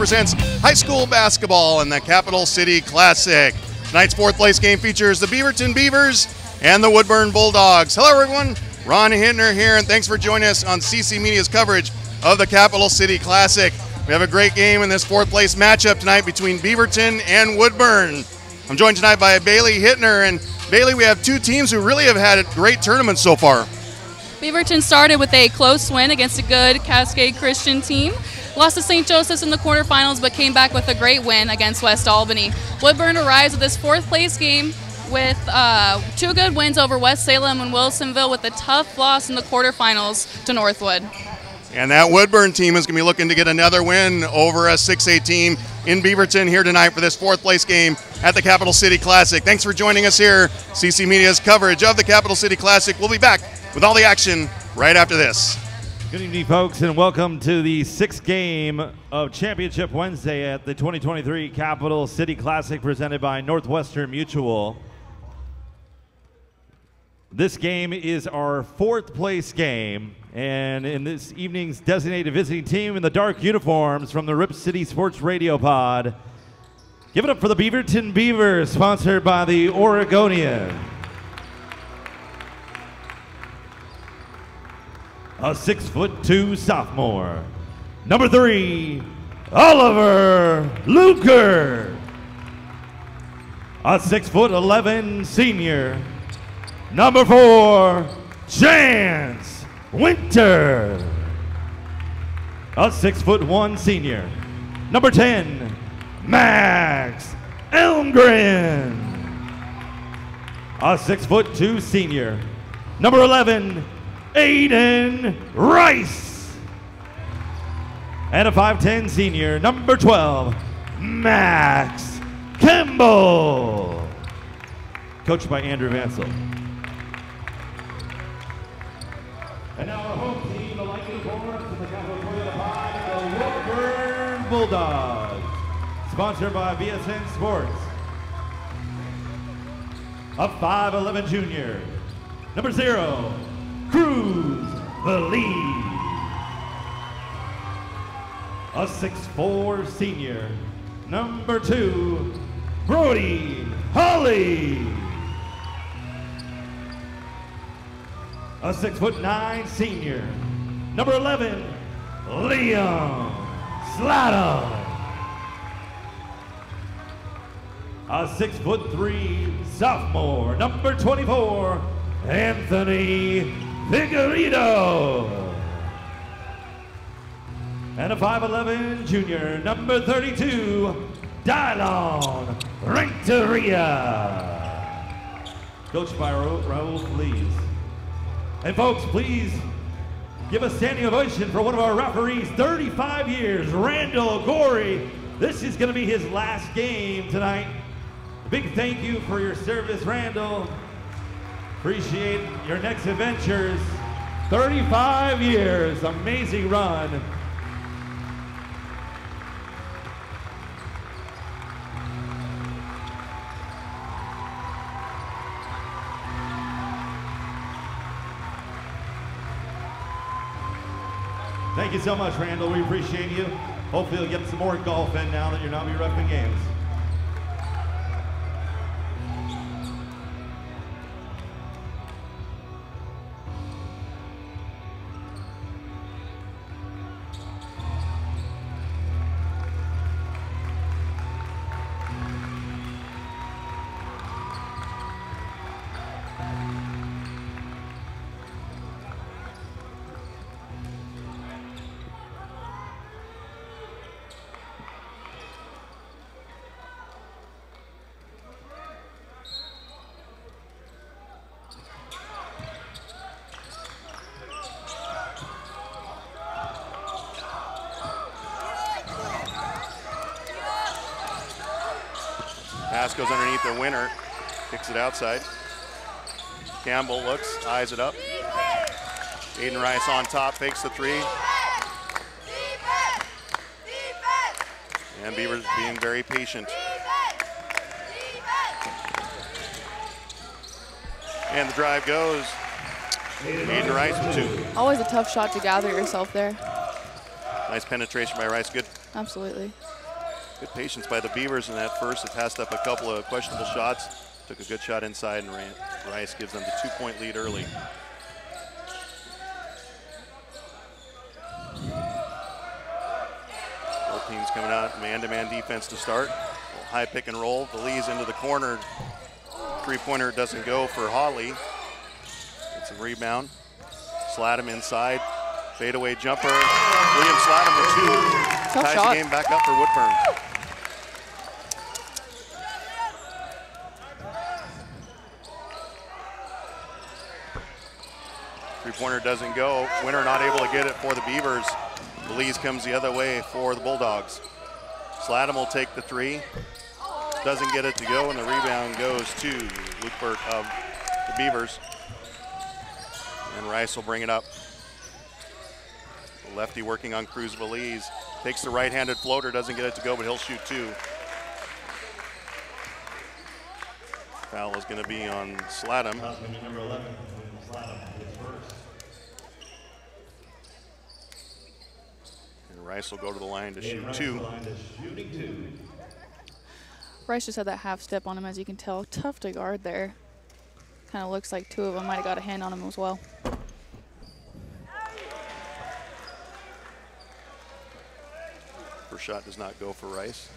presents high school basketball in the Capital City Classic. Tonight's fourth place game features the Beaverton Beavers and the Woodburn Bulldogs. Hello everyone, Ron Hittner here, and thanks for joining us on CC Media's coverage of the Capital City Classic. We have a great game in this fourth place matchup tonight between Beaverton and Woodburn. I'm joined tonight by Bailey Hittner, and Bailey, we have two teams who really have had great tournaments so far. Beaverton started with a close win against a good Cascade Christian team. Lost to St. Joseph's in the quarterfinals, but came back with a great win against West Albany. Woodburn arrives with this fourth place game with two good wins over West Salem and Wilsonville, with a tough loss in the quarterfinals to Northwood. And that Woodburn team is going to be looking to get another win over a 6A team in Beaverton here tonight for this fourth place game at the Capital City Classic. Thanks for joining us here. CC Media's coverage of the Capital City Classic. We'll be back with all the action right after this. Good evening, folks, and welcome to the sixth game of Championship Wednesday at the 2023 Capital City Classic presented by Northwestern Mutual. This game is our fourth place game, and in this evening's designated visiting team in the dark uniforms from the Rip City Sports Radio Pod, give it up for the Beaverton Beavers, sponsored by the Oregonian. A 6'2" sophomore. Number 3, Oliver Luker. A 6'11" senior. Number 4, Chance Winter. A 6'1" senior. Number 10, Max Elmgren. A 6'2" senior. Number 11, Aiden Rice. And a 5'10" senior, number 12, Max Kimball. Coached by Andrew Vansel. And now our home team, the light uniforms in the Capital Toyota Pod, the Woodburn Bulldogs. Sponsored by BSN Sports. A 5'11" junior, number 0, Cruz Believe. A 6'4" senior, number 2, Brody Holly. A 6'9" senior, number 11, Liam Slatter. A 6'3" sophomore, number 24, Anthony Figueredo. And a 5'11" junior, number 32, Dylon Renteria. Coached by Raul Feliz. And folks, please give a standing ovation for one of our referees, 35 years, Randall Gorey. This is going to be his last game tonight. A big thank you for your service, Randall. Appreciate your next adventures. 35 years, amazing run. Thank you so much, Randall. We appreciate you. Hopefully you'll get some more golf in now that you're not be reffing games. Pass goes underneath the winner, kicks it outside. Campbell looks, eyes it up. Aiden Rice on top, fakes the 3. And Beavers being very patient. And the drive goes. Aiden Rice with 2. Always a tough shot to gather yourself there. Nice penetration by Rice, good. Absolutely. Good patience by the Beavers in that first. It passed up a couple of questionable shots. Took a good shot inside, and Rice gives them the 2-point lead early. Both teams coming out, man-to-man defense to start. High pick and roll. Belize into the corner. Three-pointer doesn't go for Hawley. It's a rebound. Sladham inside. Fadeaway jumper. William Sladham with 2. Tough Ties shot. the game back up for Woodburn. Three-pointer doesn't go. Winner not able to get it for the Beavers. Belize comes the other way for the Bulldogs. Sladham will take the 3. Doesn't get it to go, and the rebound goes to Luke Burt of the Beavers. And Rice will bring it up. The lefty working on Cruz Belize. Takes the right-handed floater, doesn't get it to go, but he'll shoot 2. Foul is going to be on Sladham. Number 11, Sladham is first. And Rice will go to the line to shoot 2. Shooting 2. Rice just had that half step on him, as you can tell. Tough to guard there. Kind of looks like 2 of them might have got a hand on him as well. First shot does not go for Rice.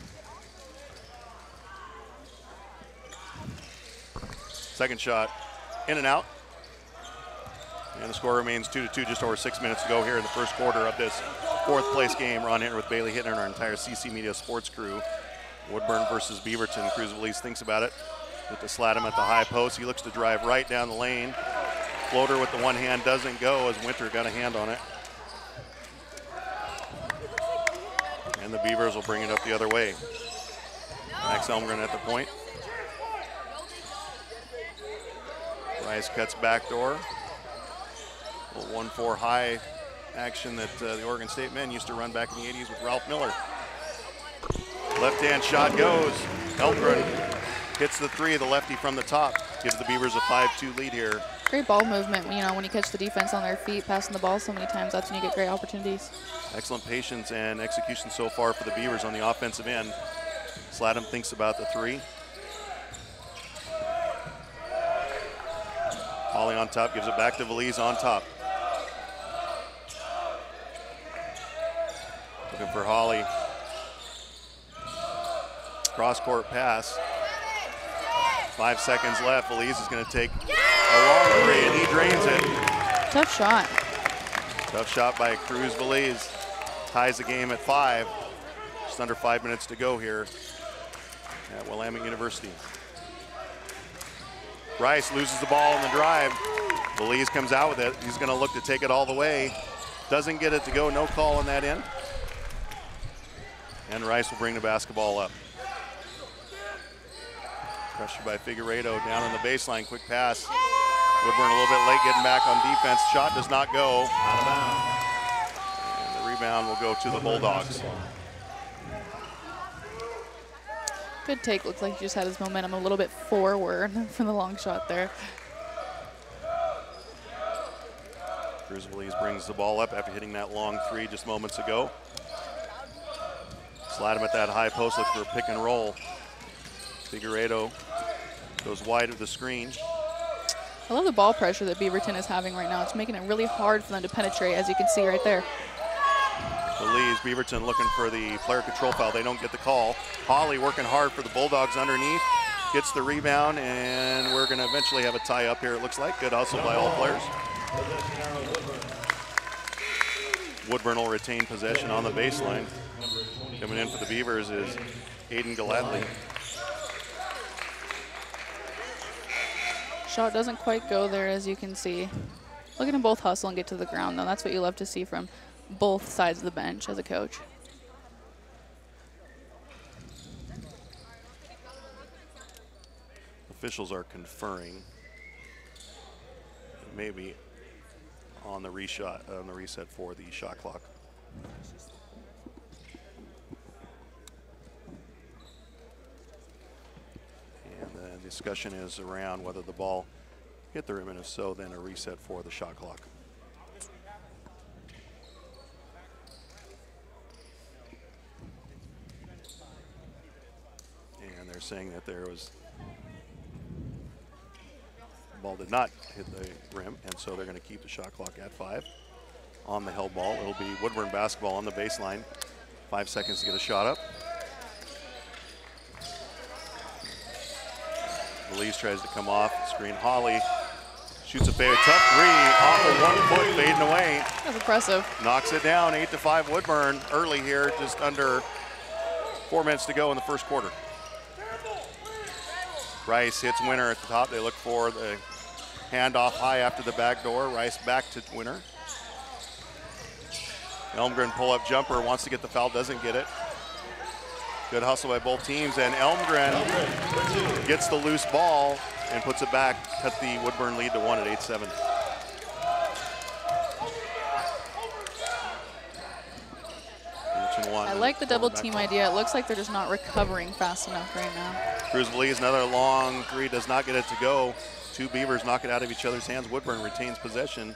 Second shot, in and out. And the score remains 2-2, just over 6 minutes to go here in the first quarter of this 4th place game. Ron Hittner with Bailey Hittner and our entire CC Media sports crew. Woodburn versus Beaverton. Cruz Belize thinks about it. With the Sladham at the high post. He looks to drive right down the lane. Floater with the one hand doesn't go as Winter got a hand on it. And the Beavers will bring it up the other way. Max Elmgren at the point. Rice cuts backdoor. A 1-4 high action that the Oregon State men used to run back in the 80s with Ralph Miller. Left-hand shot goes. Elmgren hits the 3, the lefty from the top. Gives the Beavers a 5-2 lead here. Great ball movement, you know, when you catch the defense on their feet, passing the ball so many times, that's when you get great opportunities. Excellent patience and execution so far for the Beavers on the offensive end. Sladham thinks about the 3. Hawley on top, gives it back to Belize on top. Looking for Hawley. Cross-court pass. 5 seconds left. Belize is going to take a long 3, and he drains it. Tough shot. Tough shot by Cruz Belize. Ties the game at 5. Just under 5 minutes to go here at Willamette University. Rice loses the ball in the drive. Belize comes out with it. He's going to look to take it all the way. Doesn't get it to go. No call on that end. And Rice will bring the basketball up. Pressure by Figueiredo down on the baseline. Quick pass. Woodburn a little bit late getting back on defense. Shot does not go. And the rebound will go to the Bulldogs. Good take. Looks like he just had his momentum a little bit forward from the long shot there. Cruz Belize brings the ball up after hitting that long 3 just moments ago. Slide him at that high post, look for a pick and roll. Figueiredo goes wide of the screen. I love the ball pressure that Beaverton is having right now. It's making it really hard for them to penetrate, as you can see right there. Belize, Beaverton looking for the player control foul. They don't get the call. Hawley working hard for the Bulldogs underneath. Gets the rebound, and we're going to eventually have a tie up here, it looks like. Good hustle by all players. Woodburn will retain possession on the baseline. Coming in for the Beavers is Aiden Galadley. Shot doesn't quite go there, as you can see. Look at them both hustle and get to the ground, though. That's what you love to see from both sides of the bench as a coach. Officials are conferring. Maybe on the reset for the shot clock. And the discussion is around whether the ball hit the rim, and if so, then a reset for the shot clock. they're saying that the ball did not hit the rim, and so they're going to keep the shot clock at 5 on the held ball. It'll be Woodburn basketball on the baseline. 5 seconds to get a shot up. Elise tries to come off the screen. Holly shoots a tough 3 off of 1 foot, fading away. That's impressive. Knocks it down, 8-5 Woodburn early here, just under 4 minutes to go in the first quarter. Rice hits Winner at the top. They look for the handoff high after the back door. Rice back to Winner. Elmgren pull-up jumper, wants to get the foul, doesn't get it. Good hustle by both teams, and Elmgren gets the loose ball and puts it back, cut the Woodburn lead to 1 at 8-7. I like the double team idea. It looks like they're just not recovering fast enough right now. Cruz Belize, another long 3, does not get it to go. 2 Beavers knock it out of each other's hands. Woodburn retains possession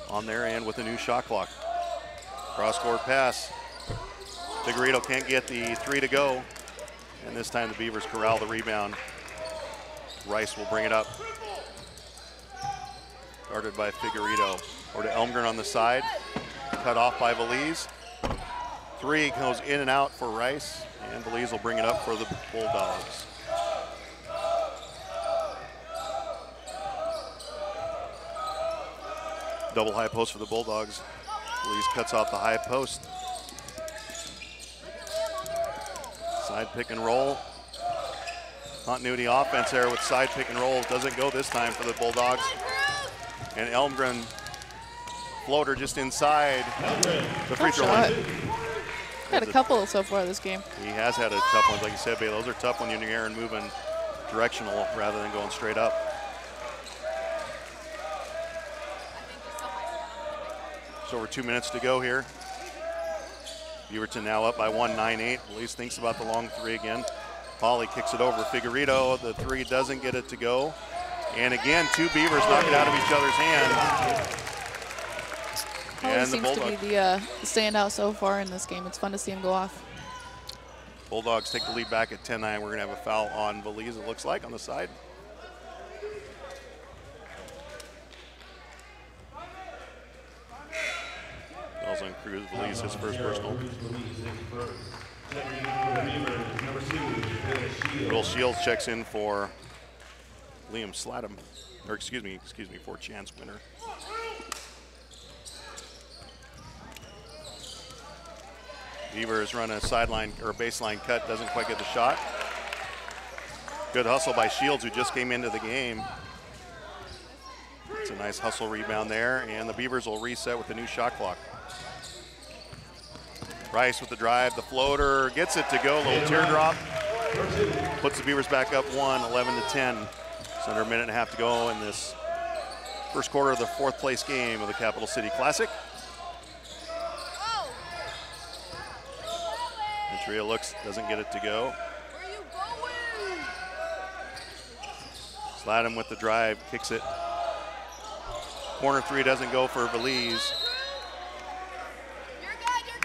on their end with a new shot clock. Cross-court pass. Figueredo can't get the 3 to go. And this time the Beavers corral the rebound. Rice will bring it up. Guarded by Figueredo. Or to Elmgren on the side. Cut off by Belize. 3 goes in and out for Rice. And Belize will bring it up for the Bulldogs. Double high post for the Bulldogs. Belize cuts off the high post. Side pick and roll. Continuity offense there with side pick and roll. Doesn't go this time for the Bulldogs. And Elmgren, floater just inside the free throw line. Had a couple so far this game. He has had a tough one, like you said, Bailey. Those are tough when you're in the air and moving directional rather than going straight up. Just over 2 minutes to go here. Beaverton now up by 1, 9-8. Belize thinks about the long 3 again. Holly kicks it over. Figueredo, the 3 doesn't get it to go. And again, 2 Beavers knock it out of each other's hands. Holly seems to be the standout so far in this game. It's fun to see him go off. Bulldogs take the lead back at 10-9. We're going to have a foul on Belize, it looks like, on the side. Fouls on Cruz Belize, his first personal. Will Shields checks in for Liam Slattam, or excuse me, for Chance Winner. Beavers run a sideline or a baseline cut, doesn't quite get the shot. Good hustle by Shields, who just came into the game. It's a nice hustle rebound there, and the Beavers will reset with a new shot clock. Rice with the drive, the floater, gets it to go, a little teardrop. Puts the Beavers back up 1, 11-10. It's under a minute and a half to go in this first quarter of the 4th place game of the Capital City Classic. Tria looks, doesn't get it to go. Slattam with the drive, kicks it. Corner 3 doesn't go for Belize.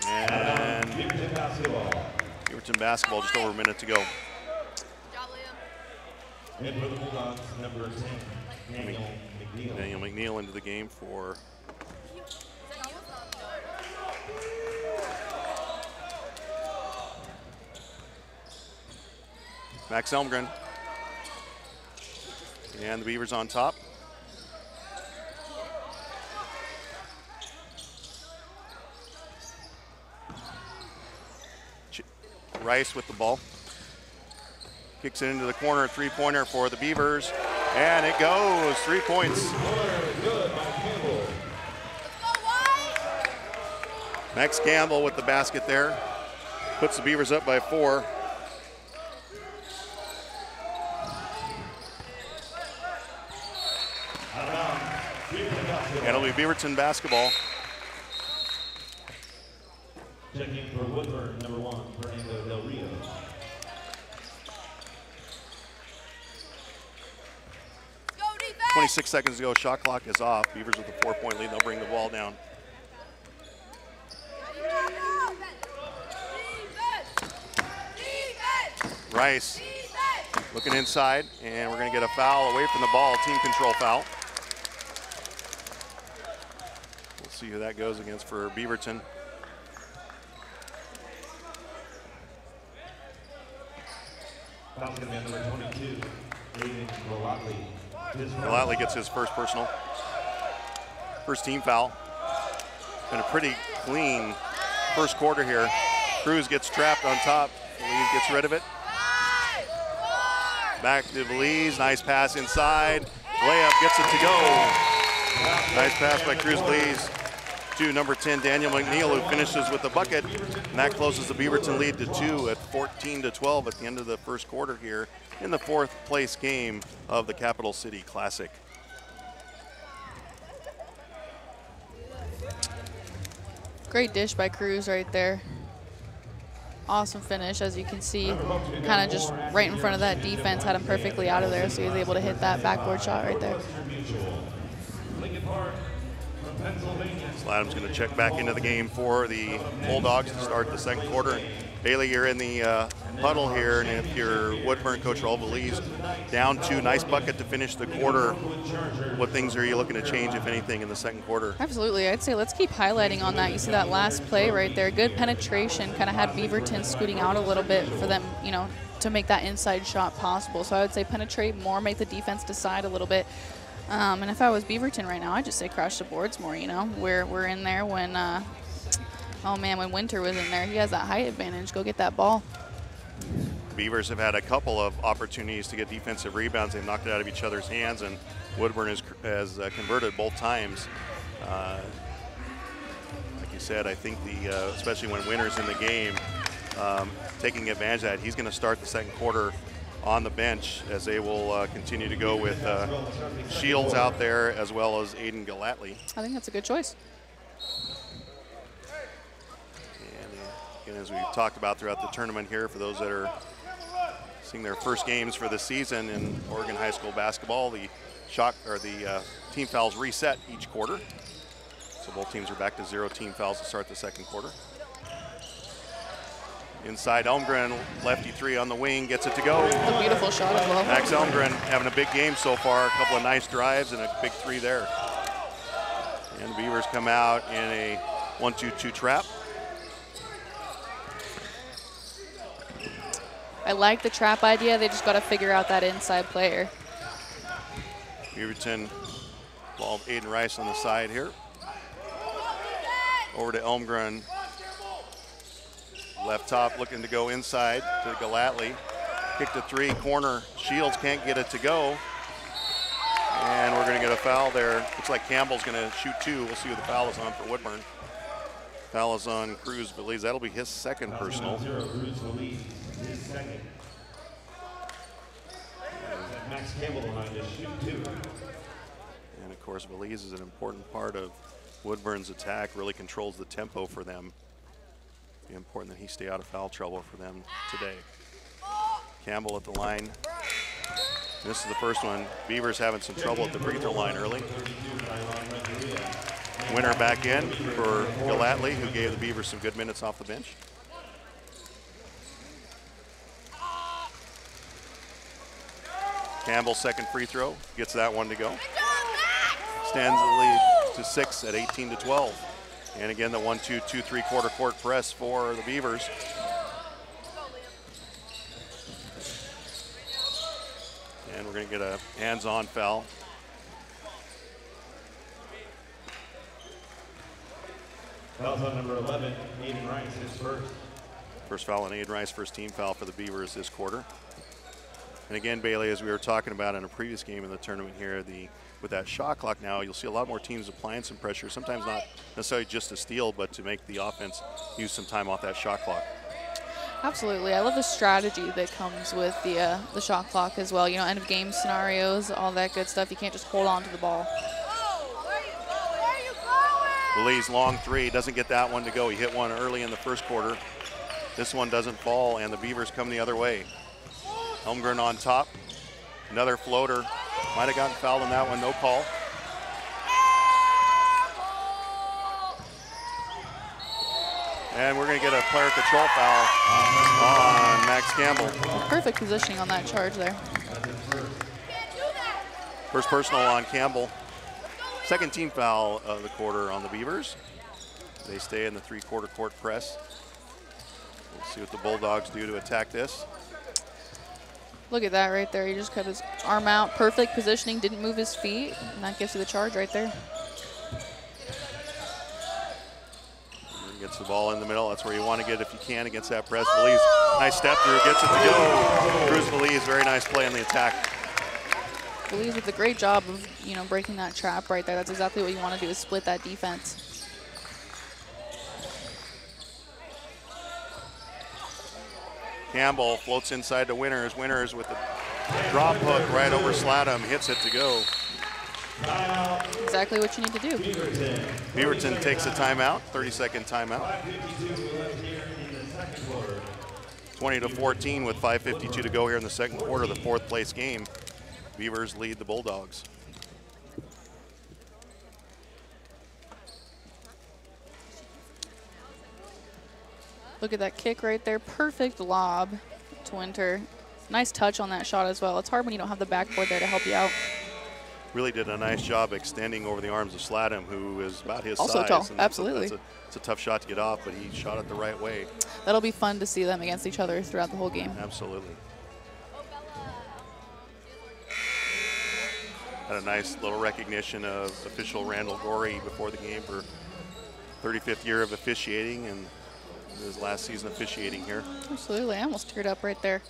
And Beaverton basketball, just over a minute to go. And for the Bulldogs, number 10, Daniel McNeil into the game for Max Elmgren. And the Beavers on top. Rice with the ball. Kicks it into the corner, 3-pointer for the Beavers. And it goes, 3 points. Max Campbell with the basket there. Puts the Beavers up by 4. And it'll be Beaverton basketball. Checking for Woodburn, number 1, Fernando Del Rio. Go defense! 26 seconds to go, shot clock is off. Beavers with a 4-point lead, they'll bring the ball down. Rice Looking inside, and we're going to get a foul away from the ball, team control foul. We'll see who that goes against for Beaverton. Foul's going to be on number 22, Aiden Golatly. Golatly gets his first personal. First team foul. Been a pretty clean first quarter here. Cruz gets trapped on top. Belize gets rid of it. Back to Belize. Nice pass inside. Layup gets it to go. Nice pass by Cruz Belize to number 10, Daniel McNeil, who finishes with the bucket. And that closes the Beaverton lead to 2 at 14-12 at the end of the first quarter here in the 4th place game of the Capital City Classic. Great dish by Cruz right there. Awesome finish, as you can see, kind of just right in front of that defense, had him perfectly out of there, so he was able to hit that backboard shot right there. So Adams going to check back into the game for the Bulldogs to start the second quarter. Bailey, you're in the huddle here, and if you're Woodburn coach Raul Belize, down 2, nice bucket to finish the quarter. What things are you looking to change, if anything, in the second quarter? Absolutely. I'd say let's keep highlighting on that. You see that last play right there. Good penetration, kind of had Beaverton scooting out a little bit for them, you know, to make that inside shot possible. So I would say penetrate more, make the defense decide a little bit. And if I was Beaverton right now, I'd just say crash the boards more, you know. We're in there when, oh man, when Winter was in there, he has that height advantage. Go get that ball. Beavers have had a couple of opportunities to get defensive rebounds. They've knocked it out of each other's hands, and Woodburn has converted both times. Like you said, I think especially when Winter's in the game, taking advantage of that, he's going to start the second quarter on the bench as they will continue to go with Shields out there as well as Aiden Golatly. I think that's a good choice. And again, as we've talked about throughout the tournament here, for those that are seeing their first games for the season in Oregon high school basketball, the team fouls reset each quarter. So both teams are back to 0 team fouls to start the second quarter. Inside Elmgren, lefty 3 on the wing, gets it to go. A beautiful shot as well. Max Elmgren having a big game so far, a couple of nice drives and a big 3 there. And the Beavers come out in a 1-2-2 trap. I like the trap idea. They just got to figure out that inside player. Beaverton, ball of Aiden Rice on the side here. Over to Elmgren. Left top looking to go inside to Golatly. Kick to 3, corner. Shields can't get it to go. And we're going to get a foul there. Looks like Campbell's going to shoot 2. We'll see who the foul is on for Woodburn. Foul is on Cruz Belize. That'll be his second personal. Max Campbell behind us, shoot 2. And of course, Belize is an important part of Woodburn's attack, really controls the tempo for them. Be important that he stay out of foul trouble for them today. Campbell at the line. This is the first one. Beavers having some trouble at the free throw line early. Winner back in for Golatly, who gave the Beavers some good minutes off the bench. Campbell's second free throw, gets that one to go. Stands the lead to 6 at 18-12. And again, the 1-2-2-3 quarter court press for the Beavers. And we're going to get a hands-on foul. Foul's on number 11, Aiden Rice, his first. First foul on Aiden Rice, first team foul for the Beavers this quarter. And again, Bailey, as we were talking about in a previous game in the tournament here, with that shot clock now, you'll see a lot more teams applying some pressure, sometimes not necessarily just to steal, but to make the offense use some time off that shot clock. Absolutely. I love the strategy that comes with the shot clock as well. You know, end of game scenarios, all that good stuff. You can't just hold on to the ball. Belize long 3, doesn't get that one to go. He hit one early in the first quarter. This one doesn't fall, and the Beavers come the other way. Elmgren on top, another floater. Might have gotten fouled on that one, no call. And we're going to get a player control foul on Max Campbell. Perfect positioning on that charge there. First personal on Campbell. Second team foul of the quarter on the Beavers. They stay in the three-quarter court press. We'll see what the Bulldogs do to attack this. Look at that right there. He just cut his arm out. Perfect positioning, didn't move his feet, and that gives you the charge right there. He gets the ball in the middle. That's where you want to get if you can against that press. Belize, nice step through, gets it to go. Cruz Belize, very nice play on the attack. Belize with a great job of, breaking that trap right there. That's exactly what you want to do, is split that defense. Campbell floats inside to Winters. Winters with the drop hook right over Slattum, hits it to go. Exactly what you need to do. Beaverton takes a timeout, 30-second timeout. 20-14 with 5:52 to go here in the second quarter of the fourth place game. Beavers lead the Bulldogs. Look at that kick right there. Perfect lob to Winter. Nice touch on that shot as well. It's hard when you don't have the backboard there to help you out. Really did a nice job extending over the arms of Slattum, who is about his also size. Tall, and absolutely. It's a tough shot to get off, but he shot it the right way. That'll be fun to see them against each other throughout the whole game. Absolutely. Had a nice little recognition of official Randall Gorey before the game for 35th year of officiating and his last season officiating here. Absolutely, I almost teared up right there.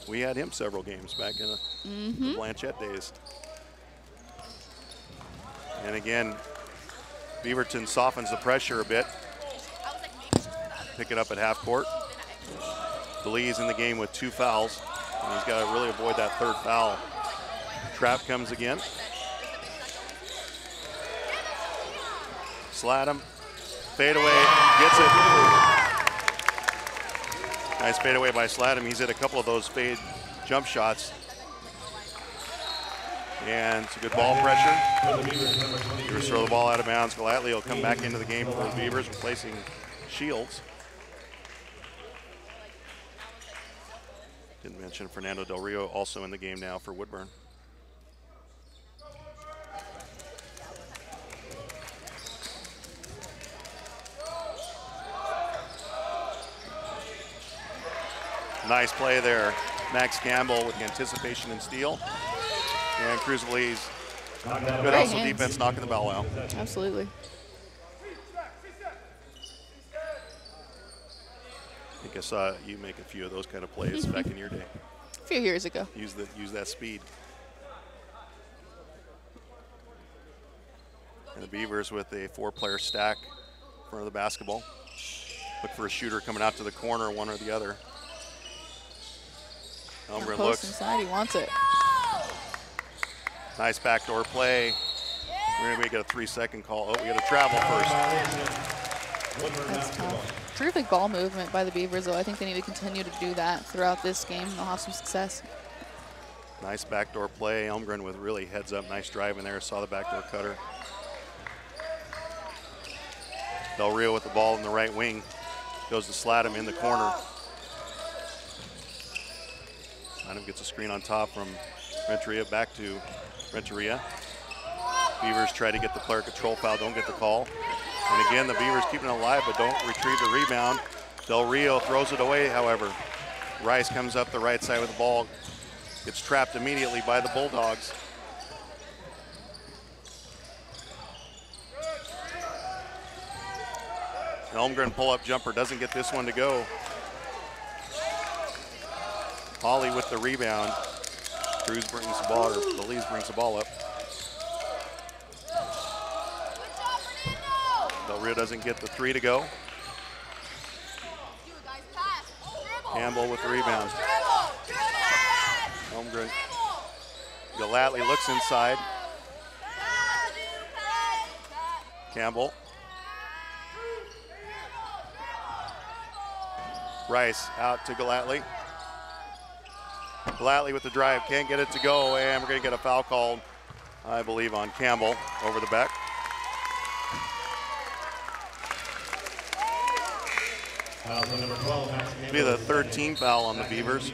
We had him several games back in the Blanchette days. And again, Beaverton softens the pressure a bit. Pick it up at half court. Belize in the game with 2 fouls. And he's got to really avoid that third foul. Trap comes again. Slattum, fade away, gets it. Nice fade away by Slattum. He's hit a couple of those fade jump shots. And it's a good ball pressure. Beavers throw the ball out of bounds. Gallatley will come back into the game for the Beavers, replacing Shields. Didn't mention Fernando Del Rio also in the game now for Woodburn. Nice play there. Max Campbell with the anticipation and steal. And Cruz Belize. Good also defense knocking the ball out. Absolutely. I think I saw you make a few of those kind of plays back in your day. A few years ago. Use that speed. And the Beavers with a 4-player stack in front of the basketball. Look for a shooter coming out to the corner, one or the other. Elmgren looks. Inside, he wants it. Nice backdoor play. We're going to make it a 3-second call. Oh, we got to travel first. That's tough. Terrific ball movement by the Beavers, though. I think they need to continue to do that throughout this game. They'll have some success. Nice backdoor play. Elmgren with really heads up. Nice drive in there. Saw the backdoor cutter. Del Rio with the ball in the right wing. Goes to Slattum in the corner. Slattum gets a screen on top from Renteria back to Renteria. Beavers try to get the player control foul, don't get the call. And again, the Beavers keeping it alive, but don't retrieve the rebound. Del Rio throws it away, however. Rice comes up the right side with the ball. Gets trapped immediately by the Bulldogs. Elmgren pull-up jumper, doesn't get this one to go. Holly with the rebound. Cruz brings the ball, or Belize brings the ball up. Del Rio doesn't get the 3 to go. Campbell with the rebound. Elmgren. Gallatley looks inside. Campbell. Rice out to Gallatley. Gallatley with the drive, can't get it to go, and we're going to get a foul called, I believe, on Campbell over the back. Be the third team foul on the Beavers.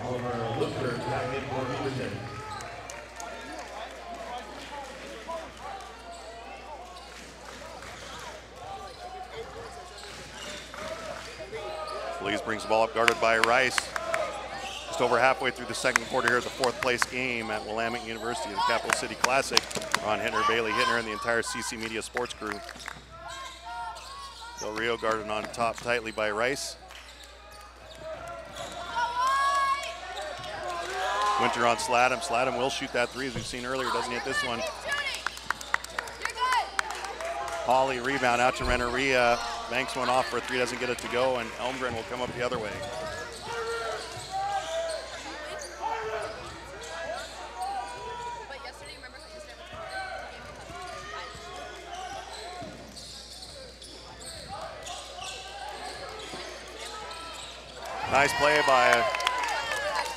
Oliver Woodburn back in for Beaverton. Feliz brings the ball up, guarded by Rice. Just over halfway through the second quarter here at the fourth place game at Willamette University, the Capital City Classic. Ron Hittner, Bailey Hittner, and the entire CC Media sports crew. Del Rio guarded on top tightly by Rice. Winter on Sladham. Sladham will shoot that three, as we've seen earlier. Doesn't hit this one. Hawley rebound out to Renneria. Banks one off for a three, doesn't get it to go, and Elmgren will come up the other way. Nice play by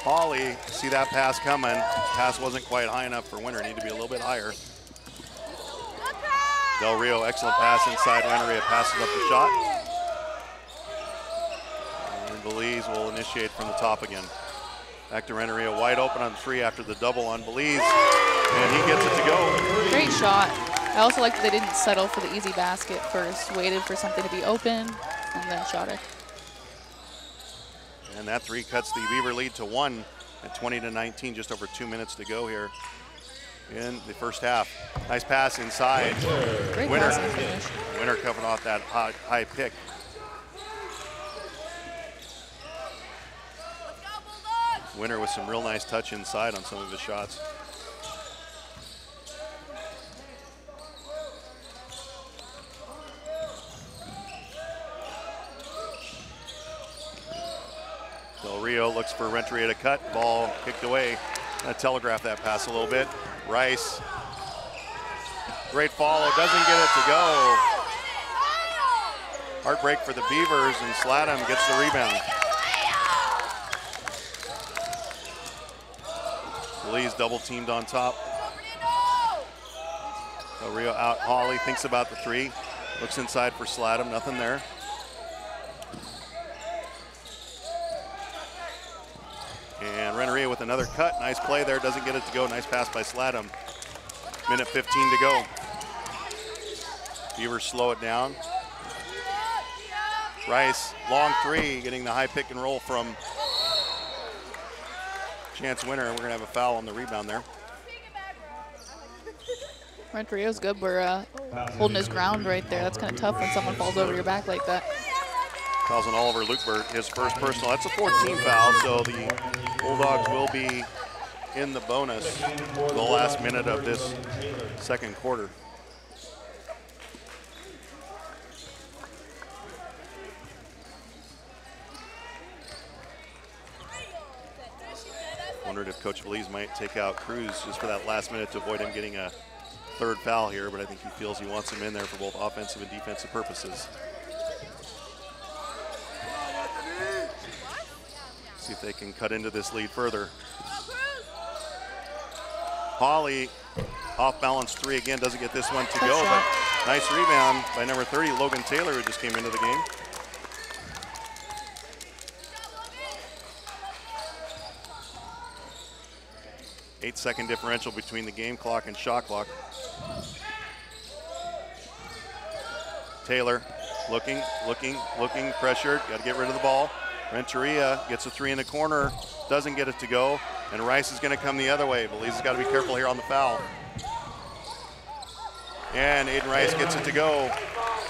Hawley. See that pass coming. Pass wasn't quite high enough for Winter. Need to be a little bit higher. Del Rio, excellent pass inside. Renneria passes up the shot. And Belize will initiate from the top again. Back to Renneria, wide open on three after the double on Belize. And he gets it to go. Great shot. I also like that they didn't settle for the easy basket first. Waited for something to be open and then shot it. And that three cuts the Beaver lead to 1 at 20-19, just over 2 minutes to go here in the first half. Nice pass inside. Great Winter. passing finish. Winter coming off that high pick. Winter with some real nice touch inside on some of his shots. Del Rio looks for Renteria to cut. Ball kicked away. Gonna telegraph that pass a little bit. Rice. Great follow. Doesn't get it to go. Heartbreak for the Beavers, and Sladham gets the rebound. Belize double teamed on top. Del Rio out. Hawley thinks about the three. Looks inside for Sladham. Nothing there. And Renneria with another cut. Nice play there. Doesn't get it to go. Nice pass by Sladham. Minute 15 to go. Beavers slow it down. Rice, long three, getting the high pick and roll from Chance Winter. We're going to have a foul on the rebound there. Renteria's good. We're holding his ground right there. That's kind of tough when someone falls over your back like that. Calls on Oliver Lukebert, his first personal. That's a 14 foul, so the Bulldogs will be in the bonus for the last minute of this second quarter. Wondered if Coach Belize might take out Cruz just for that last minute to avoid him getting a third foul here, but I think he feels he wants him in there for both offensive and defensive purposes. See if they can cut into this lead further. Hawley, off balance three again, doesn't get this one to go, but nice rebound by number 30, Logan Taylor, who just came into the game. Eight-second differential between the game clock and shot clock. Taylor looking, pressured, got to get rid of the ball. Renteria gets a three in the corner, doesn't get it to go, and Rice is going to come the other way. Belize has got to be careful here on the foul. And Aiden Rice gets it to go.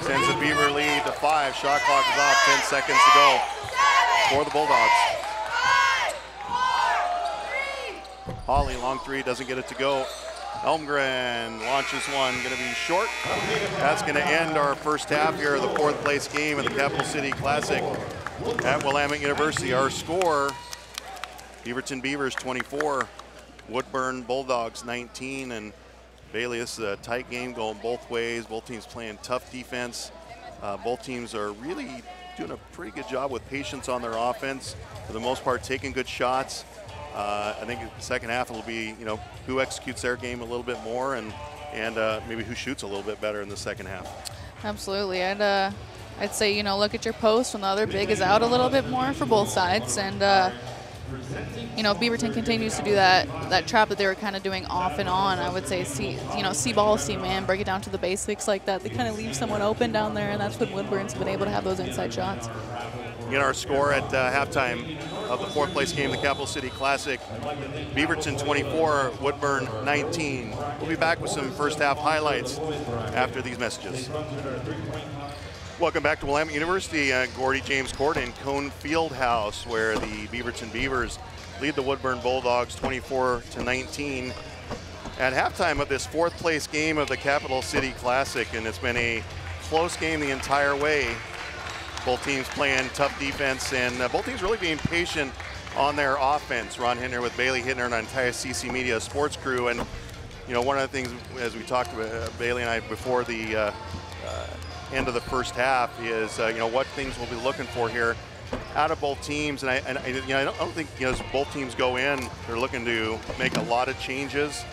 Sends the Beaver lead to 5. Shot clock is off, 10 seconds to go for the Bulldogs. Hawley, long three, doesn't get it to go. Elmgren launches one, going to be short. That's going to end our first half here of the fourth place game of the Capital City Classic at Willamette University. Our score, Beaverton Beavers 24, Woodburn Bulldogs 19, and Bailey, this is a tight game going both ways. Both teams playing tough defense. Both teams are really doing a pretty good job with patience on their offense. For the most part, taking good shots. I think the second half will be, who executes their game a little bit more, and and maybe who shoots a little bit better in the second half. Absolutely. I'd say, look at your post when the other big is out a little bit more for both sides. And, Beaverton continues to do that trap that they were kind of doing off and on. I would say, see ball, see man, break it down to the basics like that. They kind of leave someone open down there, and that's when Woodburn's been able to have those inside shots. Get our score at halftime of the fourth place game, the Capital City Classic. Beaverton 24, Woodburn 19. We'll be back with some first half highlights after these messages. Welcome back to Willamette University, Gordy James Court in Cone Fieldhouse, where the Beaverton Beavers lead the Woodburn Bulldogs 24-19 at halftime of this fourth place game of the Capital City Classic, and it's been a close game the entire way. Both teams playing tough defense, and both teams really being patient on their offense. Ron Hittner with Bailey Hittner and our entire CC Media sports crew, and one of the things, as we talked about, Bailey and I, before the end of the first half, is what things we'll be looking for here out of both teams. And I don't think as both teams go in, they're looking to make a lot of changes.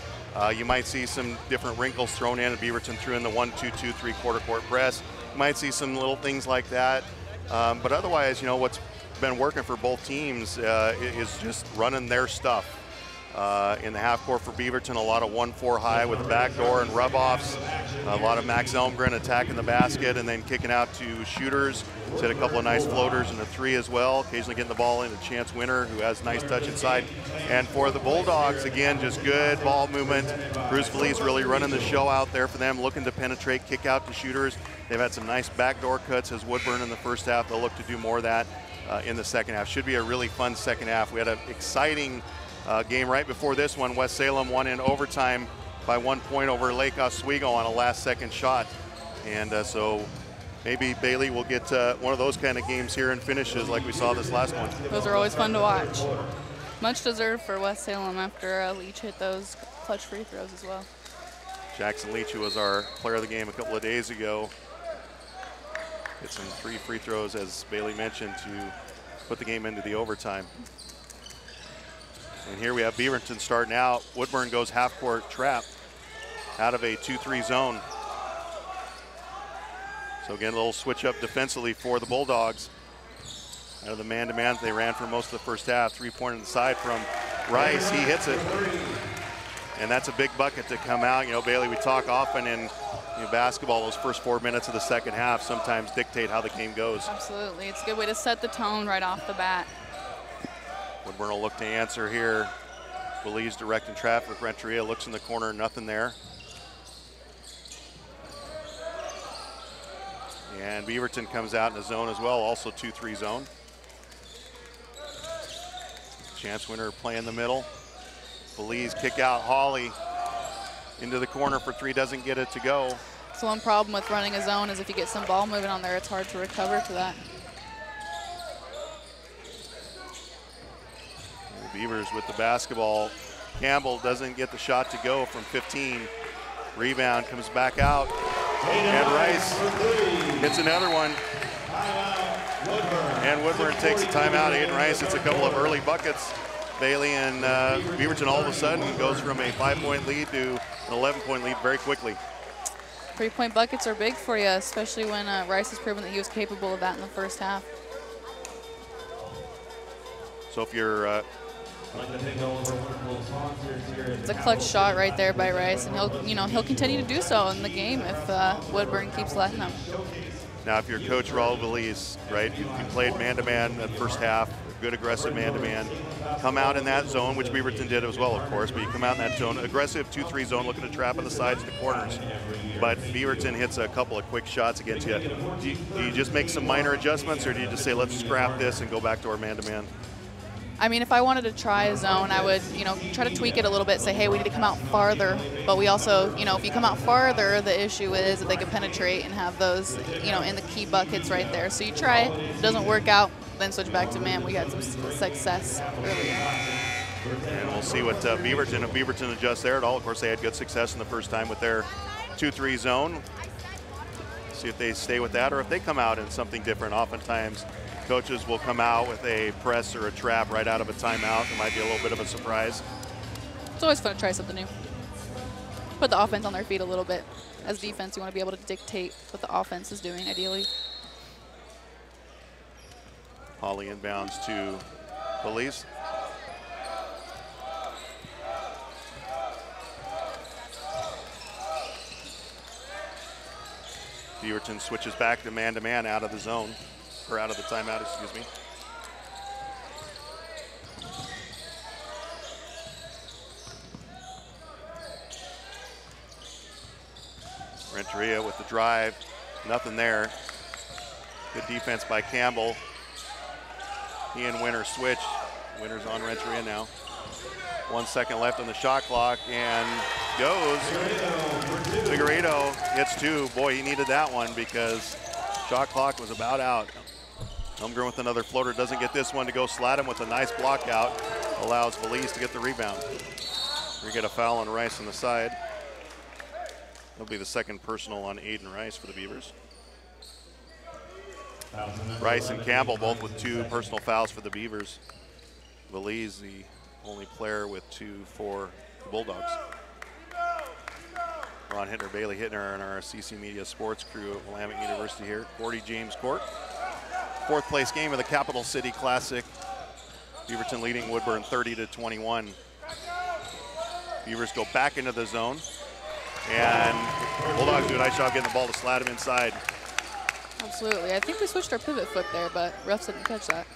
You might see some different wrinkles thrown in. Beaverton threw in the 1-2-2-3 quarter court press. You might see some little things like that. But otherwise, what's been working for both teams is just running their stuff. In the half court for Beaverton, a lot of 1-4 high with the backdoor and rub-offs. A lot of Max Elmgren attacking the basket and then kicking out to shooters. He's hit a couple of nice floaters and a three as well. Occasionally getting the ball into Chance Winter, who has nice touch inside. And for the Bulldogs, again, just good ball movement. Bruce Felice really running the show out there for them, looking to penetrate, kick out to shooters. They've had some nice backdoor cuts as Woodburn in the first half. They'll look to do more of that in the second half. Should be a really fun second half. We had an exciting game right before this one. West Salem won in overtime by 1 point over Lake Oswego on a last-second shot. And so maybe Bailey will get one of those kind of games here and finishes like we saw this last one. Those are always fun to watch. Much deserved for West Salem after Leach hit those clutch free throws as well. Jackson Leach, who was our player of the game a couple of days ago, hit some 3 free throws, as Bailey mentioned, to put the game into the overtime. And here we have Beaverton starting out. Woodburn goes half-court trap out of a 2-3 zone. So again, a little switch up defensively for the Bulldogs. Out of the man-to-man they ran for most of the first half. 3-pointer inside from Rice. He hits it. And that's a big bucket to come out. Bailey, we talk often in basketball, those first 4 minutes of the second half sometimes dictate how the game goes. Absolutely. It's a good way to set the tone right off the bat. Woodburn will look to answer here. Belize directing traffic. Renteria looks in the corner, nothing there. And Beaverton comes out in the zone as well, also 2-3 zone. Chance Winter playing the middle. Belize kick out. Hawley into the corner for 3, doesn't get it to go. So one problem with running a zone is if you get some ball moving on there, it's hard to recover to that. The Beavers with the basketball. Campbell doesn't get the shot to go from 15. Rebound comes back out. And Rice hits another one. And Woodburn takes a timeout. Aiden Rice hits a couple of early buckets. Bailey and Beaverton all of a sudden goes from a 5-point lead to an 11-point lead very quickly. 3-point buckets are big for you, especially when Rice has proven that he was capable of that in the first half. So if you're it's a clutch shot right there by Rice, and he'll continue to do so in the game if Woodburn keeps letting him. Now, if you're Coach Raul Belize, right, you played man-to-man that first half, good aggressive man-to-man, come out in that zone, which Beaverton did as well, of course, but you come out in that zone, aggressive 2-3 zone, looking to trap on the sides and the corners. But Beaverton hits a couple of quick shots against you. Do you just make some minor adjustments, or do you just say, let's scrap this and go back to our man-to-man? I mean, if I wanted to try a zone, I would, try to tweak it a little bit, say, hey, we need to come out farther. But we also, if you come out farther, the issue is that they can penetrate and have those, in the key buckets right there. So you try it, if it doesn't work out, then switch back to man. We got some success earlier. And we'll see what Beaverton, if Beaverton adjusts there at all. Of course, they had good success in the first time with their 2-3 zone. See if they stay with that or if they come out in something different. Oftentimes, coaches will come out with a press or a trap right out of a timeout. It might be a little bit of a surprise. It's always fun to try something new. put the offense on their feet a little bit. As defense, you want to be able to dictate what the offense is doing, ideally. Holly inbounds to Belize. Beaverton switches back to man out of the zone, or out of the timeout, excuse me. Renteria with the drive, nothing there. Good defense by Campbell. He and Winter switch. Winter's on Renteria now. 1 second left on the shot clock, and goes. Figueredo hits 2. Boy, he needed that one because shot clock was about out. Elmgren with another floater, doesn't get this one to go. Slatton with a nice block out, allows Belize to get the rebound. We get a foul on Rice on the side. That'll be the second personal on Aiden Rice for the Beavers. Rice and Campbell both with 2 personal fouls for the Beavers. Belize, the only player with 2 for the Bulldogs. Ron Hittner, Bailey Hittner, and our CC Media sports crew at Willamette University here. 40 James Court. 4th place game of the Capital City Classic. Beaverton leading Woodburn 30-21. Beavers go back into the zone. And Bulldogs do a nice job getting the ball to Slatton inside. Absolutely. I think we switched our pivot foot there, but refs didn't catch that.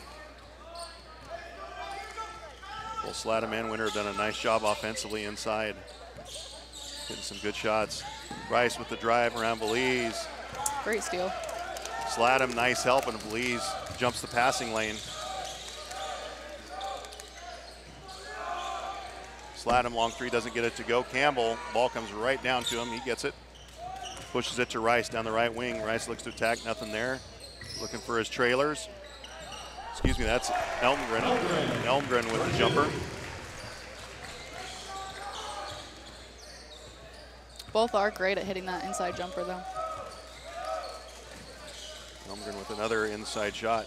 Well, Slatton and Winter have done a nice job offensively inside. Getting some good shots. Rice with the drive around Belize. Great steal. Slatton, nice help, and Belize jumps the passing lane. Slatton, long 3, doesn't get it to go. Campbell, ball comes right down to him. He gets it. Pushes it to Rice down the right wing. Rice looks to attack, nothing there. Looking for his trailers. Excuse me, that's Elmgren. Elmgren with the jumper. Both are great at hitting that inside jumper, though. Elmgren with another inside shot.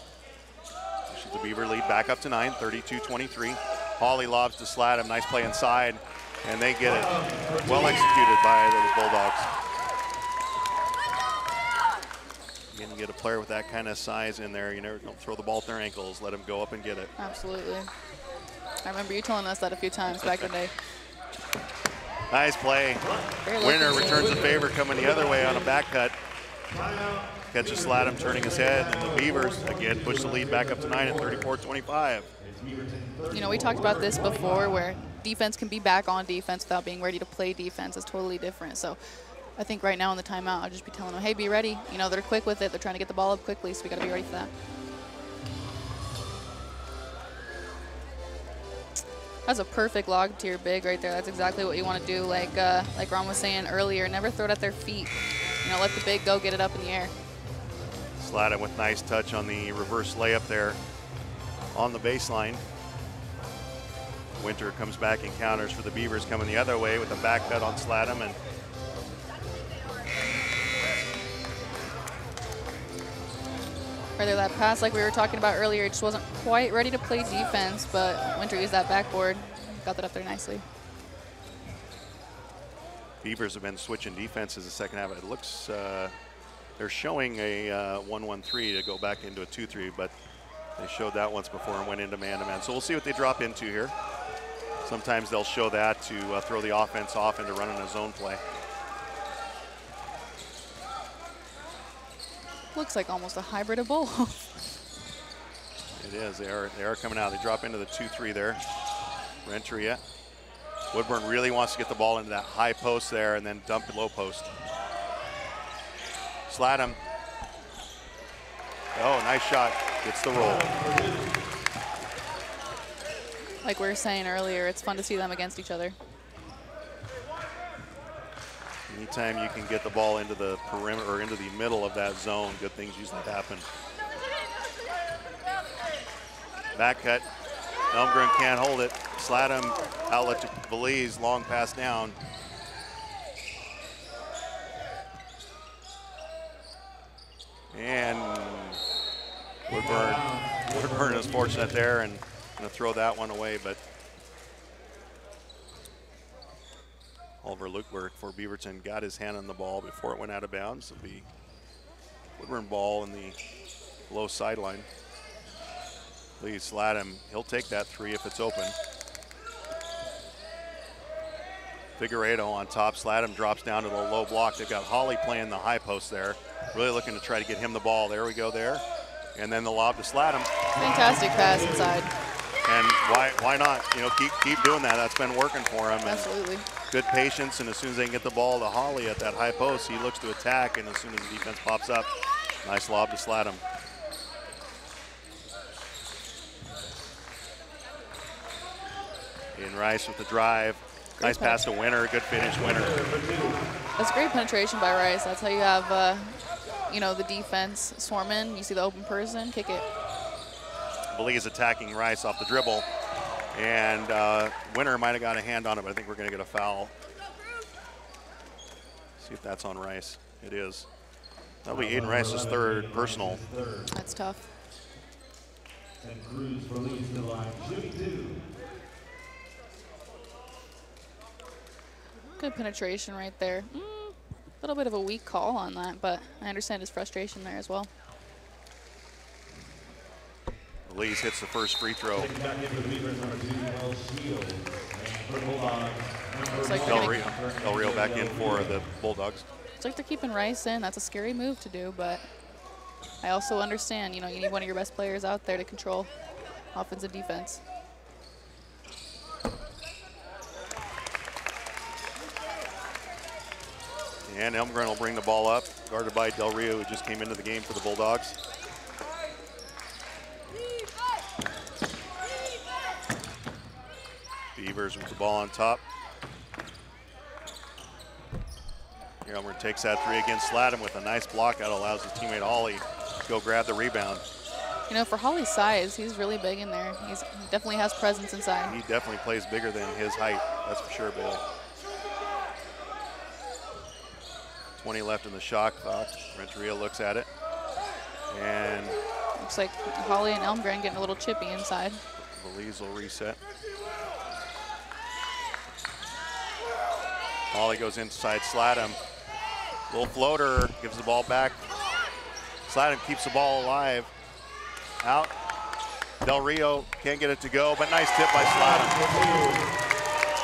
Pushes the Beaver lead back up to 9, 32-23. Hawley lobs to Slatton, nice play inside, and they get it. Well executed by the Bulldogs. Again, you get a player with that kind of size in there, you never don't throw the ball at their ankles, let them go up and get it. Absolutely. I remember you telling us that a few times back in the day. Nice play. Winter returns the favor, coming the other way on a back cut. Catches Slatton turning his head, and the Beavers again push the lead back up to 9 at 34-25. You know, we talked about this before where defense can be back on defense without being ready to play defense. It's totally different. So I think right now in the timeout, I'll just be telling them, hey, be ready. You know, they're quick with it. They're trying to get the ball up quickly, so we got to be ready for that. That's a perfect log to your big right there. That's exactly what you want to do. Like Ron was saying earlier, never throw it at their feet. You know, let the big go get it up in the air. Slatton with nice touch on the reverse layup there on the baseline. Winter comes back and counters for the Beavers, coming the other way with a back cut on Slatton. And Whether that pass like we were talking about earlier, it just wasn't quite ready to play defense, but Winter used that backboard, got that up there nicely. Beavers have been switching defenses the second half. It looks they're showing a 1-1-3 to go back into a 2-3, but they showed that once before and went into man-to-man. So we'll see what they drop into here. Sometimes they'll show that to throw the offense off into running a zone play. Looks like almost a hybrid of both. It is. They are coming out. They drop into the 2-3 there. Renteria. Woodburn really wants to get the ball into that high post there and then dump it low post. Slatton. Oh, nice shot. Gets the roll. Like we were saying earlier, it's fun to see them against each other. Anytime you can get the ball into the perimeter or into the middle of that zone, good things usually happen. Back cut. Elmgren can't hold it. Slatton outlet to Belize, long pass down. And Woodburn is fortunate there and going to throw that one away, but Oliver Lukeberg for Beaverton got his hand on the ball before it went out of bounds. It'll be Woodburn ball in the low sideline. Lee Sladham, he'll take that three if it's open. Figueredo on top. Sladham drops down to the low block. They've got Holly playing the high post there. Really looking to try to get him the ball. There we go there. And then the lob to Sladham. Fantastic pass inside. And why not? You know, keep doing that. That's been working for him. Absolutely. And good patience, and as soon as they can get the ball to Holly at that high post, he looks to attack, and as soon as the defense pops up, nice lob to Sladham. Ian Rice with the drive. Nice pass to Winter. Good finish, Winter. That's great penetration by Rice. That's how you have, you know, the defense swarm in. You see the open person, kick it. Belize attacking Rice off the dribble, and Winter might have got a hand on it, but I think we're going to get a foul. See if that's on Rice. It is. That'll be Aiden Rice's third personal. That's tough. And Cruz released the line. Jimmy 2. Good penetration right there. A little bit of a weak call on that, but I understand his frustration there as well. Belize hits the first free throw. Looks like Del Rio back in for the Bulldogs. It's like they're keeping Rice in. That's a scary move to do, but I also understand, you know, you need one of your best players out there to control offense and defense. And Elmgren will bring the ball up, guarded by Del Rio, who just came into the game for the Bulldogs. Beavers with the ball on top. Here Elmgren takes that three against Sladham with a nice block out, allows his teammate Holly to go grab the rebound. You know, for Holly's size, he's really big in there. He definitely has presence inside. He definitely plays bigger than his height, that's for sure, Bill. 20 left in the shot clock. Renteria looks at it. And looks like Holly and Elmgren getting a little chippy inside. Belize will reset. Holly goes inside Sladham. Little floater, gives the ball back. Sladham keeps the ball alive. Out. Del Rio can't get it to go, but nice tip by Sladham.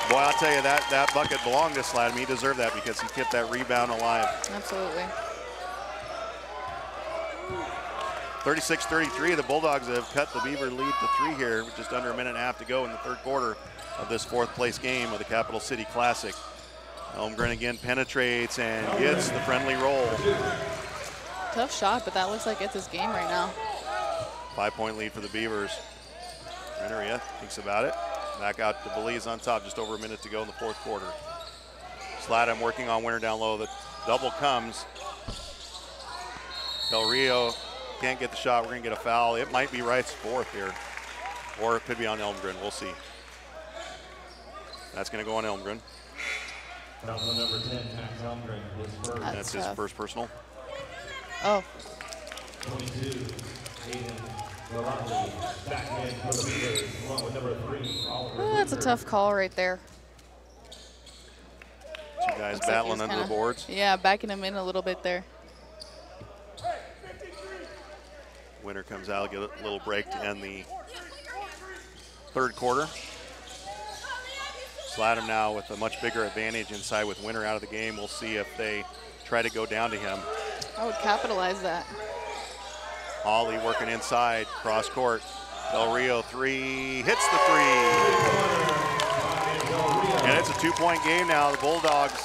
Boy, I'll tell you, that bucket belonged to Sladham. He deserved that because he kept that rebound alive. Absolutely. 36-33, the Bulldogs have cut the Beaver lead to 3 here with just under a minute and a half to go in the third quarter of this fourth place game of the Capital City Classic. Elmgren again penetrates and gets the friendly roll. Tough shot, but that looks like it's his game right now. 5-point lead for the Beavers. Renteria thinks about it. Back out to Belize on top, just over a minute to go in the fourth quarter. Sladham working on Winter down low. The double comes. Del Rio can't get the shot. We're going to get a foul. It might be Rice's fourth here, or it could be on Elmgren. We'll see. That's going to go on Elmgren. Foul number 10, Max Elmgren, his first. That's his first personal. Oh. 22, Aiden. Back in for the Beavers, along with number 3, Oliver. That's a tough call right there. Two guys Looks battling like under the boards. Yeah, backing him in a little bit there. Winter comes out, get a little break to end the third quarter. Sladham now with a much bigger advantage inside with Winter out of the game. We'll see if they try to go down to him. I would capitalize that. Holly working inside, cross court. Del Rio 3, hits the 3. And it's a 2-point game now. The Bulldogs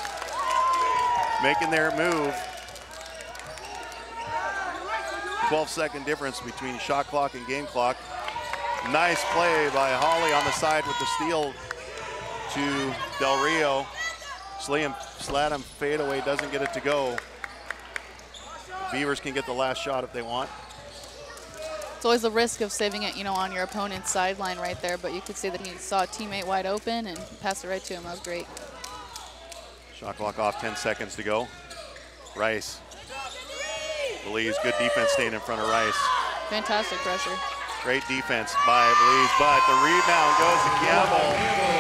making their move. 12-second difference between shot clock and game clock. Nice play by Holly on the side with the steal to Del Rio. Sladham fadeaway, doesn't get it to go. Beavers can get the last shot if they want. It's always the risk of saving it, you know, on your opponent's sideline right there, but you could see that he saw a teammate wide open and passed it right to him. That was great. Shot clock off, 10 seconds to go. Rice. Belize, good defense staying in front of Rice. Fantastic pressure. Great defense by Belize, but the rebound goes to Campbell.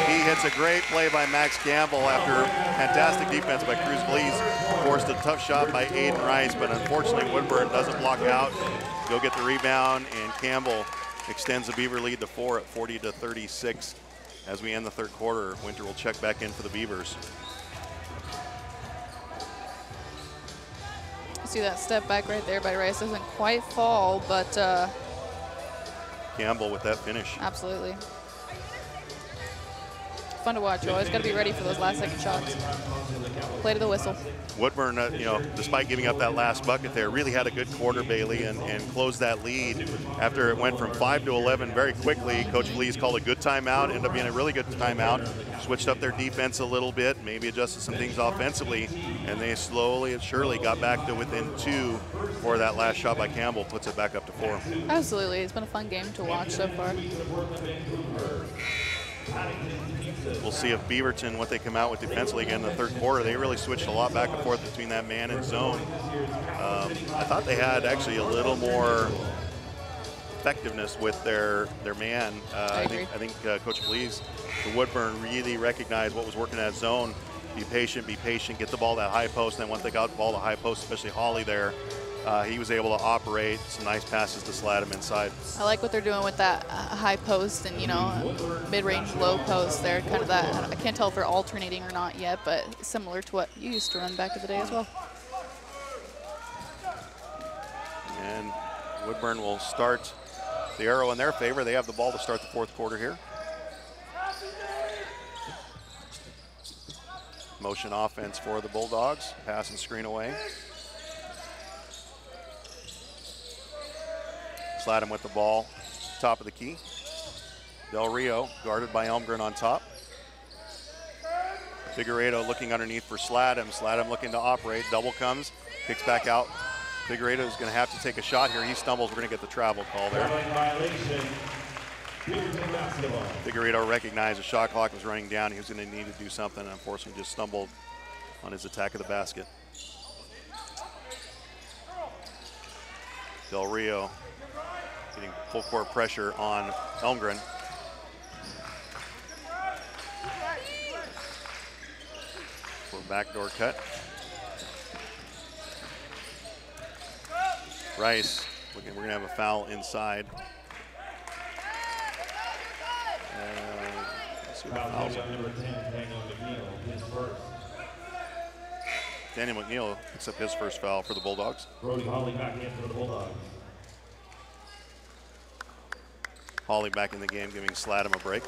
He hits a great play by Max Campbell after fantastic defense by Cruz Belize. Forced a tough shot by Aiden Rice, but unfortunately Woodburn doesn't block out. Go get the rebound, and Campbell extends the Beaver lead to 4 at 40-36. As we end the third quarter, Winter will check back in for the Beavers. See that step back right there by Rice. Doesn't quite fall, but Campbell with that finish. Absolutely. Fun to watch. You always got to be ready for those last second shots. Play to the whistle. Woodburn, despite giving up that last bucket there, really had a good quarter, Bailey, and closed that lead after it went from 5 to 11 very quickly. Coach Belize called a good timeout, ended up being a really good timeout. Switched up their defense a little bit, maybe adjusted some things offensively, and they slowly and surely got back to within 2 before that last shot by Campbell puts it back up to 4. Absolutely. It's been a fun game to watch so far. We'll see if Beaverton, what they come out with defensively again in the third quarter. They really switched a lot back and forth between that man and zone. I thought they had actually a little more effectiveness with their man. I think Coach Belize, the Woodburn, really recognized what was working at zone. Be patient, get the ball to that high post. And then once they got the ball to high post, especially Holly there, he was able to operate some nice passes to slide him inside. I like what they're doing with that high post and, mid-range low post there. Kind of that, I can't tell if they're alternating or not yet, but similar to what you used to run back in the day as well. And Woodburn will start the arrow in their favor. They have the ball to start the fourth quarter here. Motion offense for the Bulldogs. Pass and screen away. Sladham with the ball, top of the key. Del Rio guarded by Elmgren on top. Figueredo looking underneath for Sladham. Sladham looking to operate. Double comes, kicks back out. Figueredo is going to have to take a shot here. He stumbles. We're going to get the travel call there. Figueredo recognized the shot clock was running down. He was going to need to do something, and unfortunately just stumbled on his attack of the basket. Del Rio getting full court pressure on Elmgren. For a backdoor cut. Rice, we're going to have a foul inside. Let's see what the fouls are. Daniel McNeil picks up his first foul for the Bulldogs. Brody Holly back in for the Bulldogs. Holly back in the game, giving Sladham a break.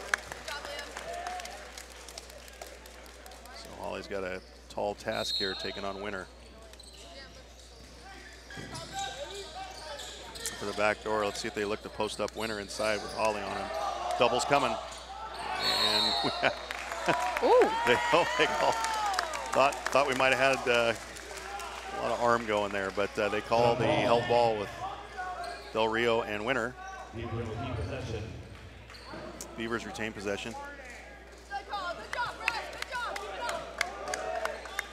So Holly's got a tall task here, taking on Winter. For the back door, let's see if they look to post up Winter inside with Holly on him. Double's coming. And we have they thought we might have had a lot of arm going there, but they call the held ball with Del Rio and Winter. Beavers retain possession.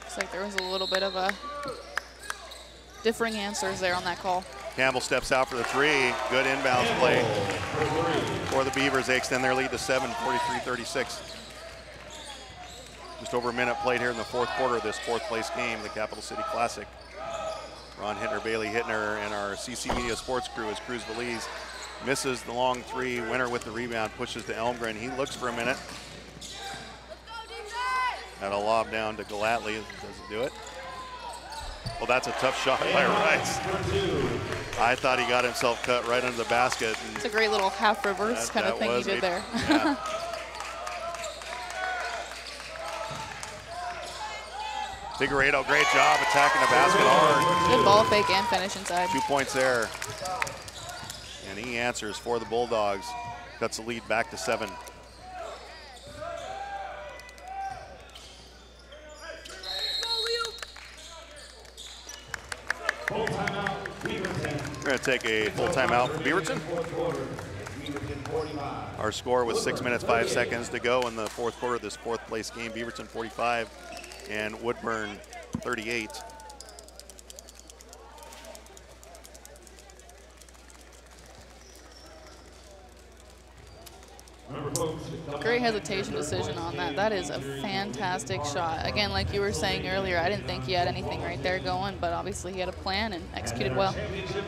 Looks like there was a little bit of a differing answers there on that call. Campbell steps out for the three. Good inbounds play for the Beavers. They extend their lead to 7, 43-36. Just over a minute played here in the fourth quarter of this fourth place game, the Capital City Classic. Ron Hittner, Bailey Hittner, and our CC Media Sports crew as Cruz Belize misses the long three. Winter with the rebound, pushes to Elmgren. He looks for a minute. Got a lob down to Galatly, doesn't do it. Well, that's a tough shot by Rice. I thought he got himself cut right under the basket. It's a great little half reverse kind of thing he did there. Yeah. Figueredo, great job attacking the basket hard. Good ball fake and finish inside. 2 points there. And he answers for the Bulldogs. Cuts the lead back to 7. We're going to take a full timeout for Beaverton. Our score with 6 minutes, 5 seconds to go in the fourth quarter of this fourth place game. Beaverton 45 and Woodburn 38. Great hesitation decision on that. That is a fantastic shot. Again, like you were saying earlier, I didn't think he had anything right there going, but obviously he had a plan and executed well.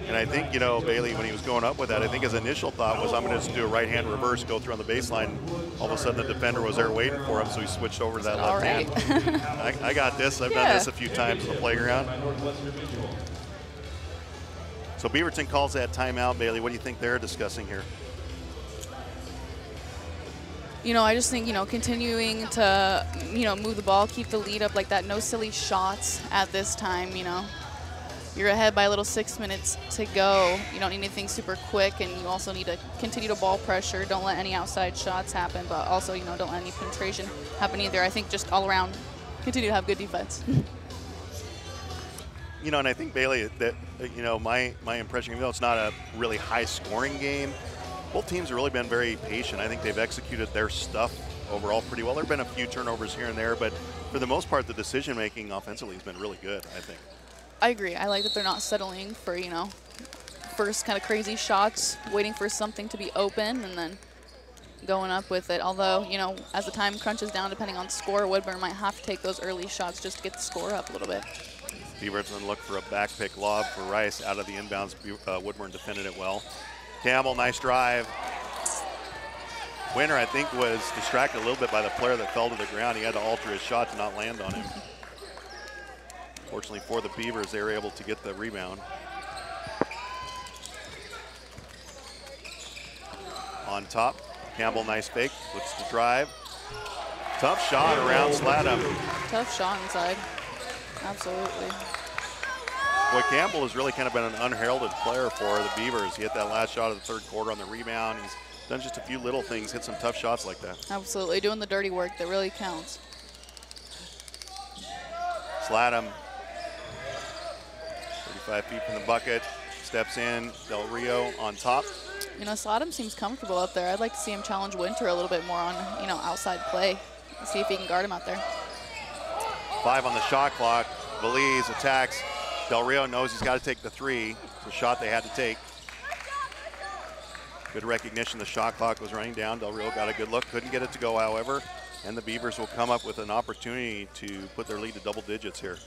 And I think, you know, Bailey, when he was going up with that, I think his initial thought was, I'm going to just do a right-hand reverse, go through on the baseline. All of a sudden, the defender was there waiting for him, so he switched over to that left hand. I got this. I've done this a few times in the playground. So Beaverton calls that timeout. Bailey, what do you think they're discussing here? You know, I just think, you know, continuing to, you know, move the ball, keep the lead up like that. No silly shots at this time, you know. You're ahead by a little 6 minutes to go. You don't need anything super quick, and you also need to continue to ball pressure. Don't let any outside shots happen, but also, you know, don't let any penetration happen either. I think just all around, continue to have good defense. You know, and I think, Bailey, that, you know, my impression, even though it's not a really high-scoring game, both teams have really been very patient. I think they've executed their stuff overall pretty well. There have been a few turnovers here and there, but for the most part, the decision-making offensively has been really good, I think. I agree. I like that they're not settling for, you know, first kind of crazy shots, waiting for something to be open, and then going up with it. Although, you know, as the time crunches down, depending on score, Woodburn might have to take those early shots just to get the score up a little bit. Beaverton looked for a back pick lob for Rice out of the inbounds. Woodburn defended it well. Campbell, nice drive. Winner, I think, was distracted a little bit by the player that fell to the ground. He had to alter his shot to not land on him. Fortunately for the Beavers, they were able to get the rebound. On top, Campbell, nice fake, looks to drive. Tough shot around Slattum. Tough shot inside, absolutely. Boy, Campbell has really kind of been an unheralded player for the Beavers. He hit that last shot of the third quarter on the rebound. He's done just a few little things, hit some tough shots like that. Absolutely, doing the dirty work that really counts. Slattum, 35 feet from the bucket, steps in, Del Rio on top. You know, Slattum seems comfortable up there. I'd like to see him challenge Winter a little bit more on, you know, outside play. See if he can guard him out there. 5 on the shot clock. Belize attacks. Del Rio knows he's got to take the three. It's a shot they had to take. Good recognition. The shot clock was running down. Del Rio got a good look. Couldn't get it to go, however. And the Beavers will come up with an opportunity to put their lead to double digits here.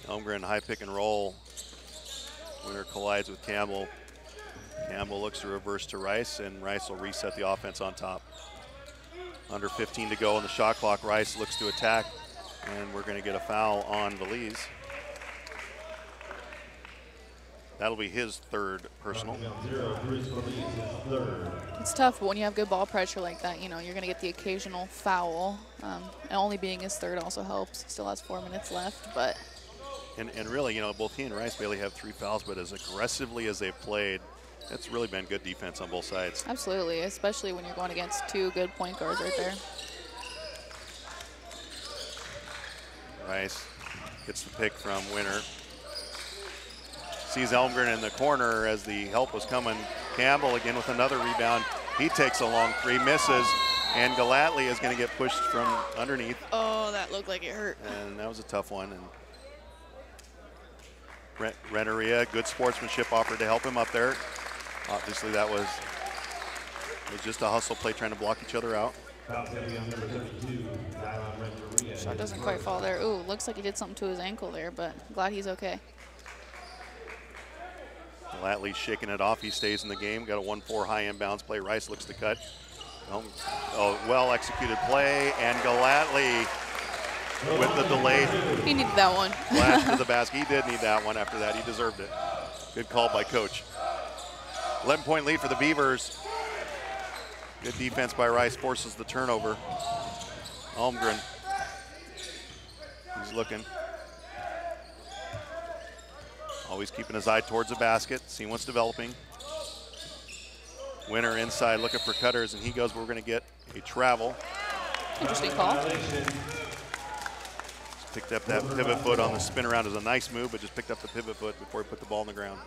Elmgren high pick and roll. Winner collides with Campbell. Campbell looks to reverse to Rice, and Rice will reset the offense on top. Under 15 to go on the shot clock. Rice looks to attack, and we're going to get a foul on Belize. That'll be his third personal. It's tough, but when you have good ball pressure like that, you know, you're going to get the occasional foul. And only being his third also helps. Still has 4 minutes left, but. And really, you know, both he and Rice Bailey have 3 fouls, but as aggressively as they've played, it's really been good defense on both sides. Absolutely, especially when you're going against 2 good point guards right there. Rice gets the pick from Winter. Sees Elmgren in the corner as the help was coming. Campbell again with another rebound. He takes a long three, misses, and Galatly is going to get pushed from underneath. Oh, that looked like it hurt. And that was a tough one. And Renneria, good sportsmanship, offered to help him up there. Obviously, that was just a hustle play trying to block each other out. Shot doesn't quite fall there. Ooh, looks like he did something to his ankle there, but glad he's okay. Galatly's shaking it off. He stays in the game. Got a 1-4 high inbounds play. Rice looks to cut. Well-executed play, and Galatly with the delayed. He needed that one. Blast to the basket. He did need that one after that. He deserved it. Good call by Coach. 11-point lead for the Beavers. Good defense by Rice, forces the turnover. Almgren, he's looking. Always keeping his eye towards the basket, seeing what's developing. Winner inside looking for cutters, and he goes, we're going to get a travel. Interesting call. Just picked up that pivot foot on the spin around. It was a nice move, but just picked up the pivot foot before he put the ball on the ground.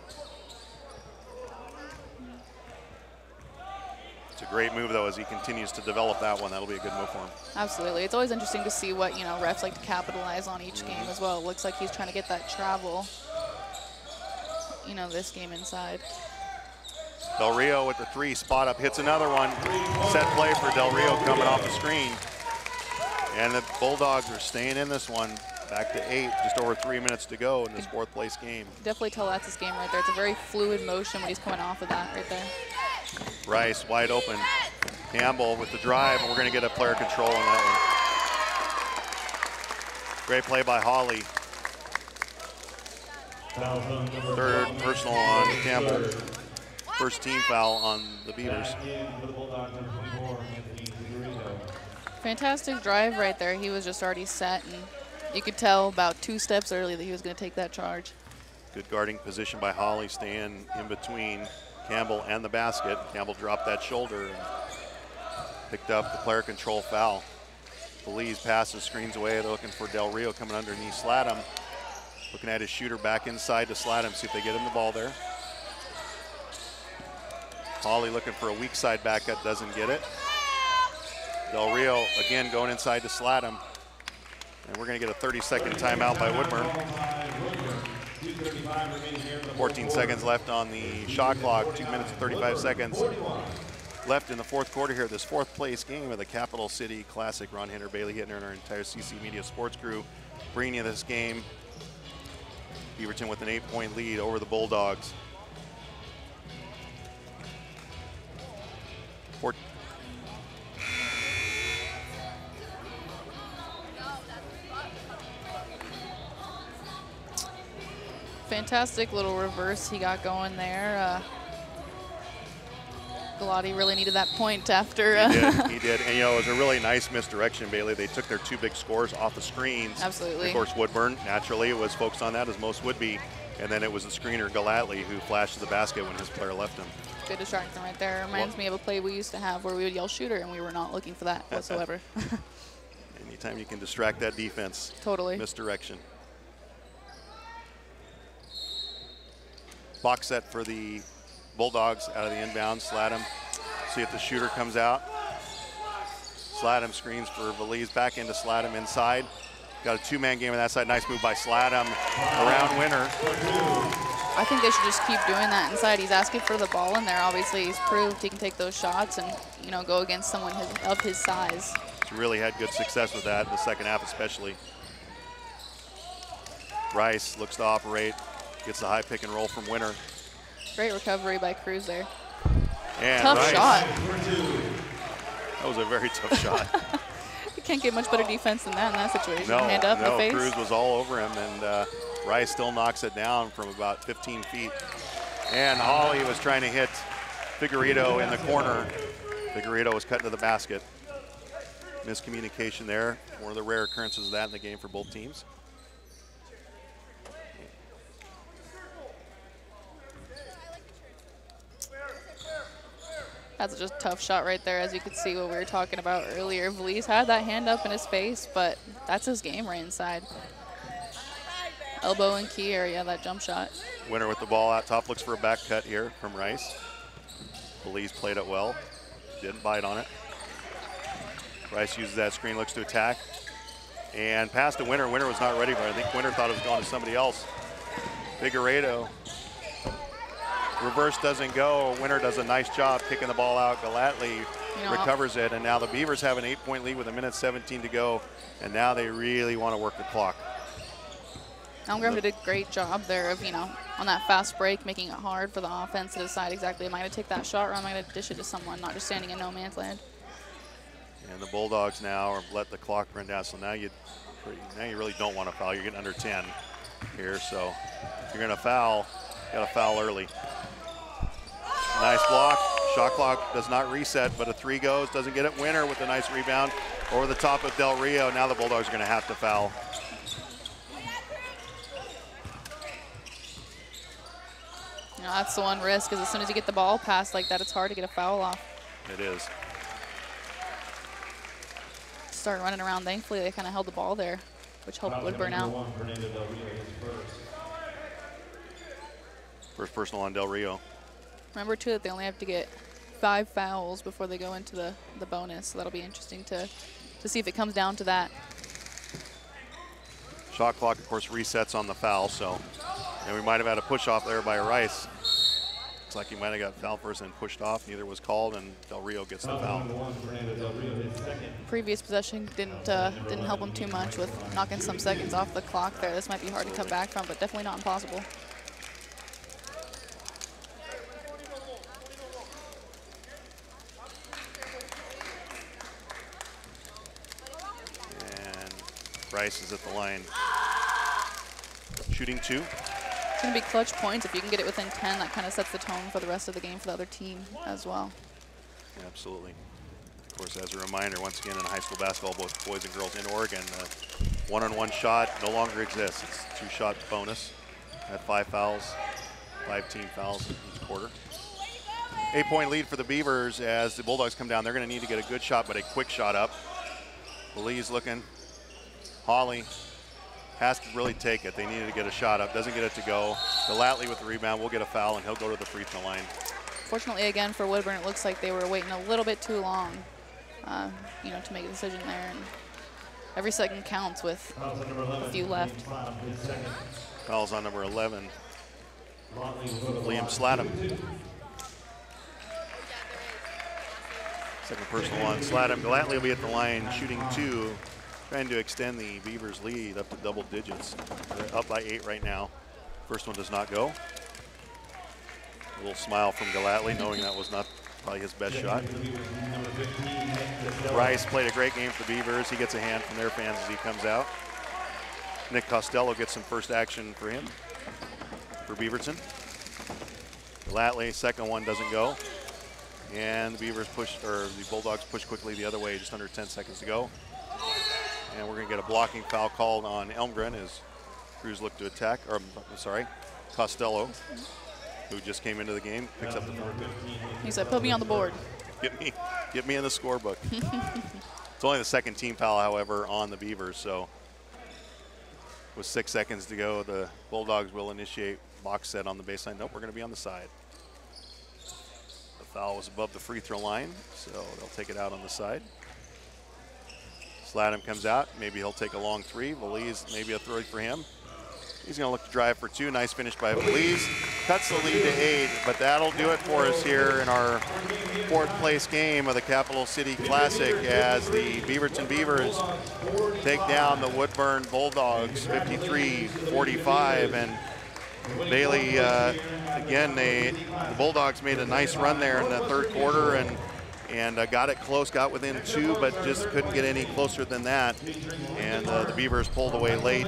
It's a great move, though, as he continues to develop that one. That'll be a good move for him. Absolutely. It's always interesting to see what, refs like to capitalize on each game as well. It looks like he's trying to get that travel, this game inside. Del Rio with the 3, spot up, hits another one. Set play for Del Rio coming off the screen. And the Bulldogs are staying in this one. Back to 8, just over 3 minutes to go in this 4th place game. Definitely tell that's his game right there. It's a very fluid motion when he's coming off of that right there. Rice wide open. Campbell with the drive, and we're going to get a player control on that one. Great play by Hawley. 3rd personal on Campbell. 1st team foul on the Beavers. Fantastic drive right there. He was just already set, and you could tell about 2 steps early that he was going to take that charge. Good guarding position by Hawley, staying in between Campbell and the basket. Campbell dropped that shoulder and picked up the player control foul. Belize passes, screens away. They're looking for Del Rio coming underneath Slattum. Looking at his shooter back inside to Slattum, see if they get him the ball there. Hawley looking for a weak side back cut, doesn't get it. Del Rio again going inside to Slattum. And we're going to get a 30-second timeout by Woodburn. 14 seconds left on the shot clock, 2 minutes and 35 seconds left in the 4th quarter here. This 4th place game of the Capital City Classic. Ron Hinter, Bailey Hittner, and our entire CC Media sports crew bringing you this game. Beaverton with an 8-point lead over the Bulldogs. Fantastic little reverse he got going there. Galati really needed that point after. He did. And, you know, it was a really nice misdirection, Bailey. They took their 2 big scores off the screens. Absolutely. Of course, Woodburn, naturally, was focused on that, as most would be. And then it was the screener, Galatly, who flashed to the basket when his player left him. Good distraction right there. Reminds me of a play we used to have where we would yell shooter, and we were not looking for that whatsoever. Anytime you can distract that defense. Totally. Misdirection. Box set for the Bulldogs out of the inbound. Slattum, see if the shooter comes out. Slattum screens for Belize, back into Slattum inside. Got a 2-man game on that side. Nice move by Slattum around Winter. I think they should just keep doing that inside. He's asking for the ball in there. Obviously, he's proved he can take those shots and, you know, go against someone of his size. He's really had good success with that in the 2nd half especially. Rice looks to operate, gets the high pick and roll from Winter. Great recovery by Cruz there. And tough Rice, shot. That was a very tough shot. You can't get much better defense than that in that situation. No, Hand up in the face. Cruz was all over him, and Rice still knocks it down from about 15 feet. And Hawley was trying to hit Figueredo in the corner. Figueredo was cut into the basket. Miscommunication there. One of the rare occurrences of that in the game for both teams. That's just a tough shot right there, as you could see what we were talking about earlier. Belize had that hand up in his face, but that's his game right inside. Elbow and key area, that jump shot. Winter with the ball out top, looks for a back cut here from Rice. Belize played it well, didn't bite on it. Rice uses that screen, looks to attack, and pass to Winter. Winter was not ready for it. I think Winter thought it was going to somebody else. Figueredo. Reverse doesn't go. Winter does a nice job kicking the ball out. Galatly recovers it, and now the Beavers have an 8-point lead with 1:17 to go, and now they really want to work the clock. Elmgrove did a great job there of, you know, on that fast break, making it hard for the offense to decide exactly, am I going to take that shot or am I going to dish it to someone, not just standing in no man's land. And the Bulldogs now have let the clock run down, so now you really don't want to foul. You're getting under 10 here, so if you're going to foul, you got to foul early. Nice block. Shot clock does not reset, but a 3 goes. Doesn't get it. Winter with a nice rebound over the top of Del Rio. Now the Bulldogs are going to have to foul. You know, that's the one risk, is as soon as you get the ball passed like that, it's hard to get a foul off. It is. Start running around. Thankfully, they kind of held the ball there, which helped Woodburn out. First personal on Del Rio. Remember, too, that they only have to get 5 fouls before they go into the bonus, so that'll be interesting to see if it comes down to that. Shot clock, of course, resets on the foul, so. And we might have had a push off there by Rice. Looks like he might have got foul first and pushed off. Neither was called, and Del Rio gets the foul. Previous possession didn't help him too much with knocking some seconds off the clock there. This might be hard to come back from, but definitely not impossible. And Bryce is at the line. Shooting 2. It's going to be clutch points. If you can get it within 10, that kind of sets the tone for the rest of the game for the other team as well. Yeah, absolutely. Of course, as a reminder, once again, in high school basketball, both boys and girls in Oregon, one-on-one shot no longer exists. It's 2-shot bonus at 5 fouls, 5 team fouls each quarter. 8-point lead for the Beavers as the Bulldogs come down. They're going to need to get a good shot, but a quick shot up. Lee's looking. Hawley has to really take it. They needed to get a shot up. Doesn't get it to go. Galatley with the rebound will get a foul, and he'll go to the free throw line. Fortunately, again, for Woodburn, it looks like they were waiting a little bit too long, you know, to make a decision there. And every second counts with a few left. Foul's on number 11, Liam Slattum. Second personal on Slattum. Galatley will be at the line, shooting 2. Trying to extend the Beavers' lead up to double digits. They're up by 8 right now. First one does not go. A little smile from Galatley, knowing that was not probably his best shot. Bryce played a great game for the Beavers. He gets a hand from their fans as he comes out. Nick Costello gets some first action for him, for Beaverton. Galatley, second one doesn't go. And the Beavers push, or the Bulldogs push quickly the other way, just under 10 seconds to go. And we're going to get a blocking foul called on Elmgren as Cruz looked to attack, or I'm sorry, Costello, who just came into the game, picks up the board. He said, put me on the board. Get me in the scorebook. It's only the second team foul, however, on the Beavers, so with 6 seconds to go, the Bulldogs will initiate box set on the baseline. Nope, we're going to be on the side. The foul was above the free throw line, so they'll take it out on the side. Slattum comes out. Maybe he'll take a long 3. Valise, maybe a 3 for him. He's going to look to drive for 2. Nice finish by Valise. Cuts the lead to 8, but that'll do it for us here in our 4th place game of the Capital City Classic as the Beaverton Beavers take down the Woodburn Bulldogs 53-45. And Bailey, again, the Bulldogs made a nice run there in the 3rd quarter and got it close, got within 2, but just couldn't get any closer than that. And the Beavers pulled away late.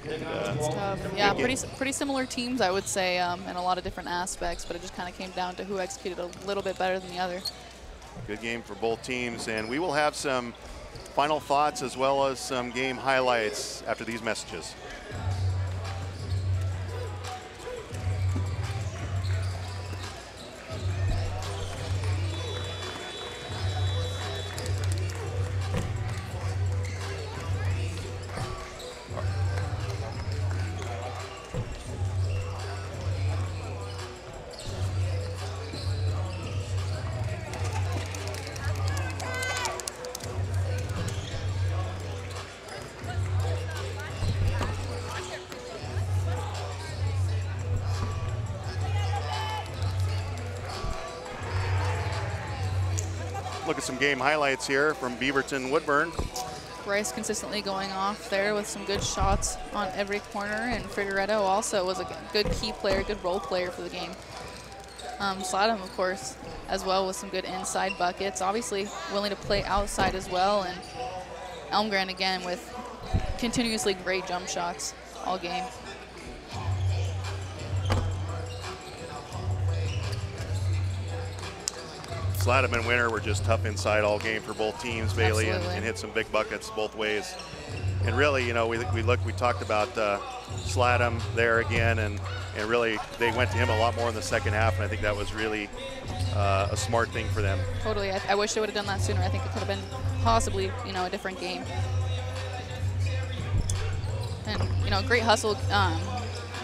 It's tough. Yeah, pretty similar teams, I would say, in a lot of different aspects, but it just kind of came down to who executed a little bit better than the other. Good game for both teams, and we will have some final thoughts as well as some game highlights after these messages. Look at some game highlights here from Beaverton Woodburn. Bryce consistently going off there with some good shots on every corner, and Figueredo also was a good key player, good role player for the game. Slattum, of course, as well with some good inside buckets. Obviously willing to play outside as well, and Elmgren again with continuously great jump shots all game. Slattum and Winter were just tough inside all game for both teams, Bailey, and hit some big buckets both ways. And really, you know, we talked about Slattum there again, and really they went to him a lot more in the second half, and I think that was really a smart thing for them. Totally. I wish they would have done that sooner. I think it could have been possibly, you know, a different game. And, you know, great hustle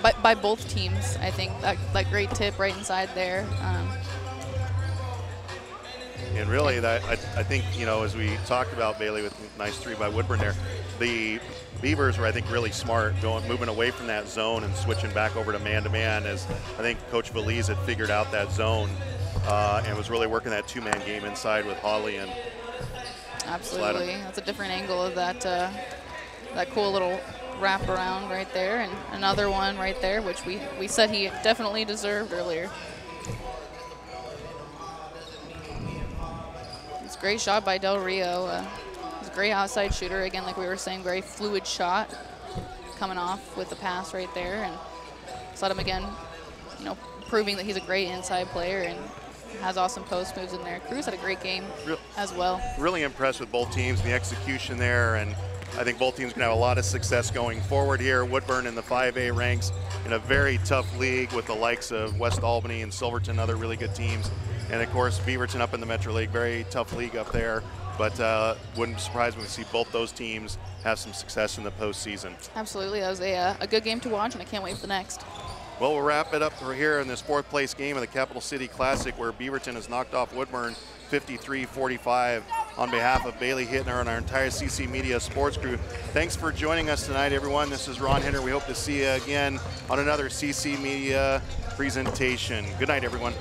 by both teams. I think that great tip right inside there. And really, I think, you know, as we talked about, Bailey, with a nice 3 by Woodburn there, the Beavers were, I think, really smart, moving away from that zone and switching back over to man-to-man, as I think Coach Valise had figured out that zone and was really working that two-man game inside with Holly and Absolutely. That's a different angle of that that cool little wrap around right there, and another one right there, which we said he definitely deserved earlier. It's a great shot by Del Rio. He's a great outside shooter. Again, like we were saying, very fluid shot coming off with the pass right there, and just let him again, you know, proving that he's a great inside player and has awesome post moves in there. Cruz had a great game as well. Really impressed with both teams, the execution there, and I think both teams can have a lot of success going forward here. Woodburn in the 5A ranks in a very tough league with the likes of West Albany and Silverton, other really good teams. And of course, Beaverton up in the Metro League, very tough league up there. But wouldn't surprise me to see both those teams have some success in the postseason. Absolutely, that was a good game to watch, and I can't wait for the next. Well, we'll wrap it up for here in this fourth place game of the Capital City Classic, where Beaverton has knocked off Woodburn 53-45. On behalf of Bailey Hittner and our entire CC Media sports crew, thanks for joining us tonight, everyone. This is Ron Hittner. We hope to see you again on another CC Media presentation. Good night, everyone.